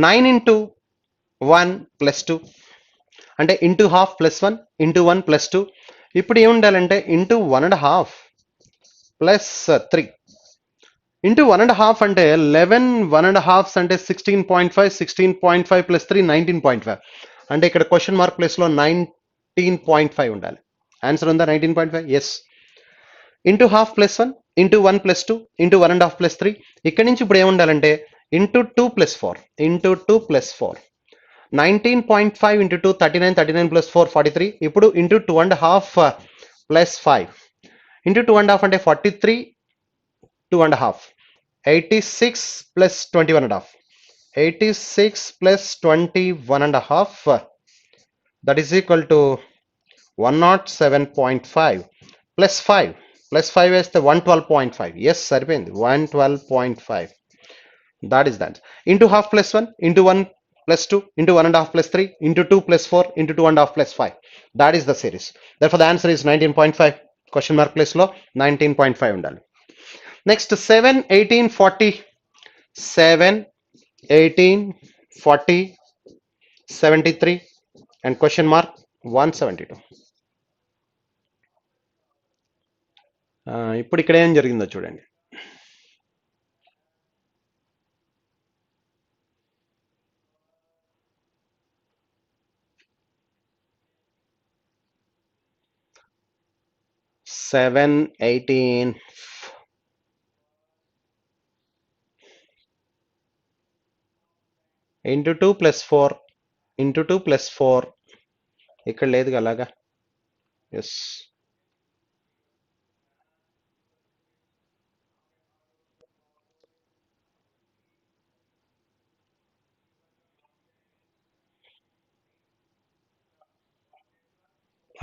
9 ఇంటూ 1 ప్లస్ 2 అంటే into half plus 1 into 1 plus 2. ఇప్పుడు ఏముండాలంటే ఇంటూ 1.5 ప్లస్ 3 ఇంటూ 1.5 అంటే 11 1.5 అంటే 16.5. 16.5 ప్లస్ 3 19.5. అంటే ఇక్కడ క్వశ్చన్ మార్క్ ప్లేస్ లో 19.5 ఉండాలి. ఆన్సర్ ఉందా 19.5? Yes. Into half plus 1 into 1 plus 2 into 1.5 plus 3. ఇక్కడి నుంచి ఇప్పుడు ఏముండాలంటే into 2 plus 4 into 2 plus 4. 19.5 into 2 39. 39 plus 4 43. ఇప్పుడు ఇంటూ 2.5 ప్లస్ 5 ఇంటూ 2.5 అంటే 43. 2.5 86 plus 21.5. 86 plus 21.5 that is equal to 107.5 plus 5 plus 5 వేస్తే 112.5. ఎస్, సరిపోయింది. 112.5. that is that. Into half plus 1 into 1 plus 2 into 1.5 plus 3 into 2 plus 4 into 2.5 plus 5. That is the series. Therefore the answer is 19.5. Question mark place లో 19.5 ఉండాలి. Next 7, 18, 40. 7, 18, 40, 73 and question mark 172. ఇప్పుడు ఇక్కడ ఏం జరిగిందో చూడండి. Seven, 18, into 2 plus 4 into 2 plus 4. ఇక్కడ లేదు అలాగా. ఎస్.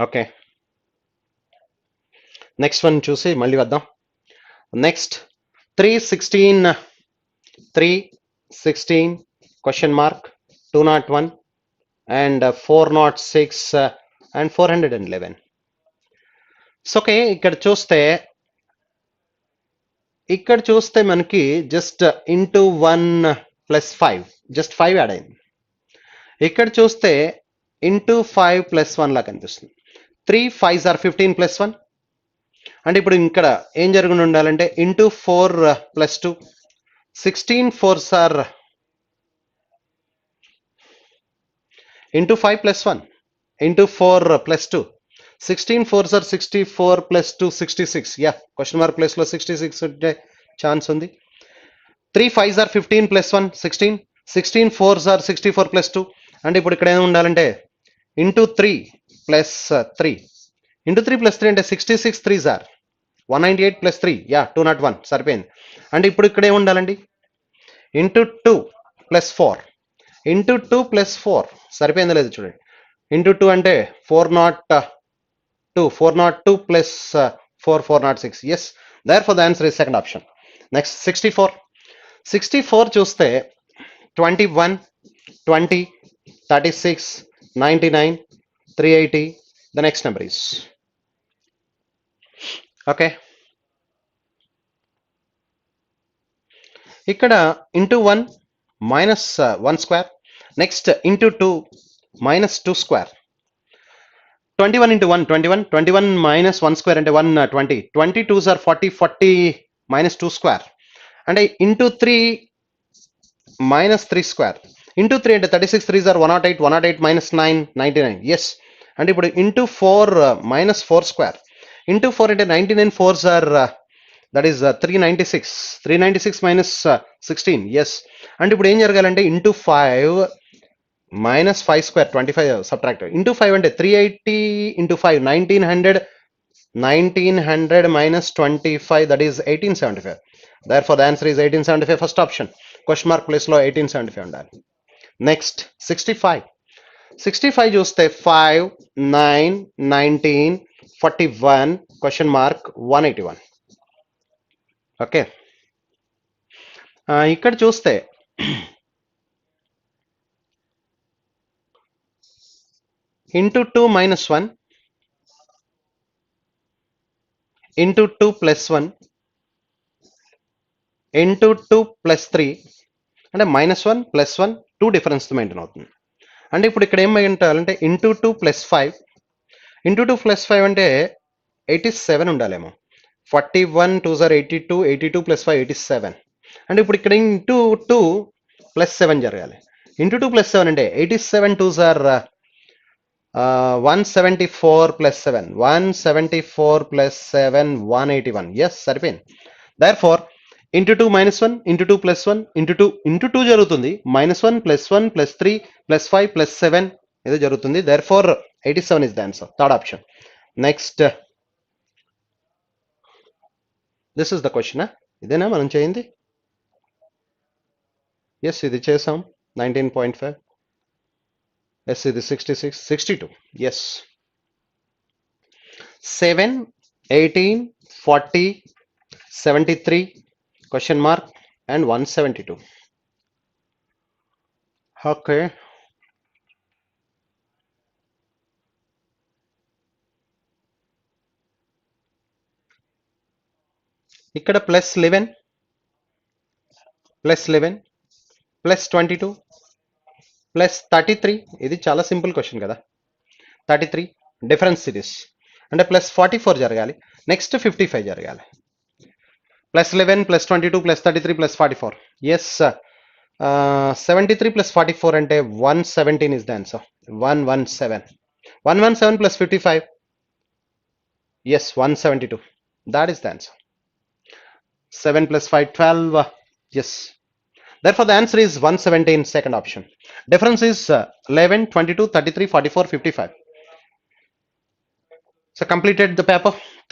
ఓకే, నెక్స్ట్ వన్ చూసి మళ్ళీ వద్దాం. Next 316 316 question mark 201 and 406 and 411. So okay, ఇక్కడ చూస్తే మనకి just into 1 plus 5 just 5 add అయింది. ఇక్కడ చూస్తే ఇంటూ 5 ప్లస్ 1 లా కనిపిస్తుంది. 3 5s are 15 ప్లస్ 1. అంటే ఇప్పుడు ఇక్కడ ఏం జరుగుని ఉండాలంటే into 4 plus 2. 16 4s are into 5 plus 1 into 4 plus 2. 16 4s are 64 plus 2 66. Yeah, question mark place లో 66 ఉంటే ఛాన్స్ ఉంది. 3 5s are 15 plus 1 16. 16 4s are 64 plus 2. అంటే ఇప్పుడు ఇక్కడ ఏమి ఉండాలంటే ఇంటూ 3 ప్లస్ 3 ఇంటూ 3 ప్లస్ 3 అంటే 66 3s ఆర్ 198 ప్లస్ 3 యా 201 సరిపోయింది. అంటే ఇప్పుడు ఇక్కడ ఏమి ఉండాలండి? ఇంటూ 2 ప్లస్ 4 ఇంటూ 2 ప్లస్ 4 సరిపోయిందో లేదు చూడండి. ఇంటూ 2 అంటే 402 402 plus 4 406. Yes, therefore the answer is second option. Next 64 చూస్తే 21 20 36 99 380. The next number is okay. ఇక్కడ into 1 minus 1 square, next into 2 minus 2 square. 21 into 1 21 21 minus 1 square అంటే 120 22s ఆర్ 40 40 మైనస్ 2 స్క్వేర్ అంటే into 3 minus 3 square. Into 3 అంటే 36 3s are 108 108 minus 9 99. Yes, అంటే ఇప్పుడు into 4 minus 4 square. Into 4 అంటే 99 4s are that is 396 396 minus 16. Yes, అంటే ఇప్పుడు ఏం జరగాలంటే into 5 minus 5 square 25 subtract. Into 5 అంటే 380 into 5 1900 minus 25, that is 1875. Therefore, the answer is 1875, first option. Question mark place లో 1875 ఉండాలి. నెక్స్ట్ 65 చూస్తే 5 9 19 41 క్వశ్చన్ మార్క్ 181. ఓకే, ఇక్కడ చూస్తే into 2 minus 1 into 2 plus 1 into 2 plus 3 అంటే మైనస్ 1 ప్లస్ 1 2 డిఫరెన్స్ మెయింటైన్ అవుతుంది. అంటే ఇప్పుడు ఇక్కడ ఏం ఉండాలంటే ఇంటూ 2 ప్లస్ 5 ఇంటూ 2 ప్లస్ 5 అంటే 87 ఉండాలేమో. 41 2s ఆర్ 82 82 ప్లస్ 5 87. అంటే ఇప్పుడు ఇక్కడ ఇంటూ 2 ప్లస్ 7 జరగాలి. ఇంటూ 2 ప్లస్ 7 అంటే 87 2s are 174 plus 7 174 plus 7 181. Yes, సరిపోయింది. Therefore, into 2 minus 1 into 2 plus 1 into 2 జరుగుతుంది. Minus 1 plus 1 plus 3 plus 5 plus 7 ఏదో జరుగుతుంది. Therefore, 87 is the answer. Third option. Next, this is the question. ఇదేనా మనం చేయింది? Yes, ఇది చేసాం 19.5. ఎస్, ఇది 66 62. Yes, 7 18 40 73 question mark and 172. Okay, ఇక్కడ ప్లస్ 11 ప్లస్ 11 ప్లస్ 22 ప్లస్ 33. ఇది చాలా సింపుల్ క్వశ్చన్ కదా. 33 డిఫరెన్స్ సిరీస్ అంటే ప్లస్ 44 జరగాలి, నెక్స్ట్ 55 జరగాలి. Plus 11 plus 22 plus 33 plus 44. Yes, 73 plus 44 అంటే 117 is the answer. 117 plus 55. Yes, 172. That is the answer. 7 plus 5 12. Yes, therefore the answer is 117, second option. Difference is 11 22 33 44 55. So completed the paper. Thank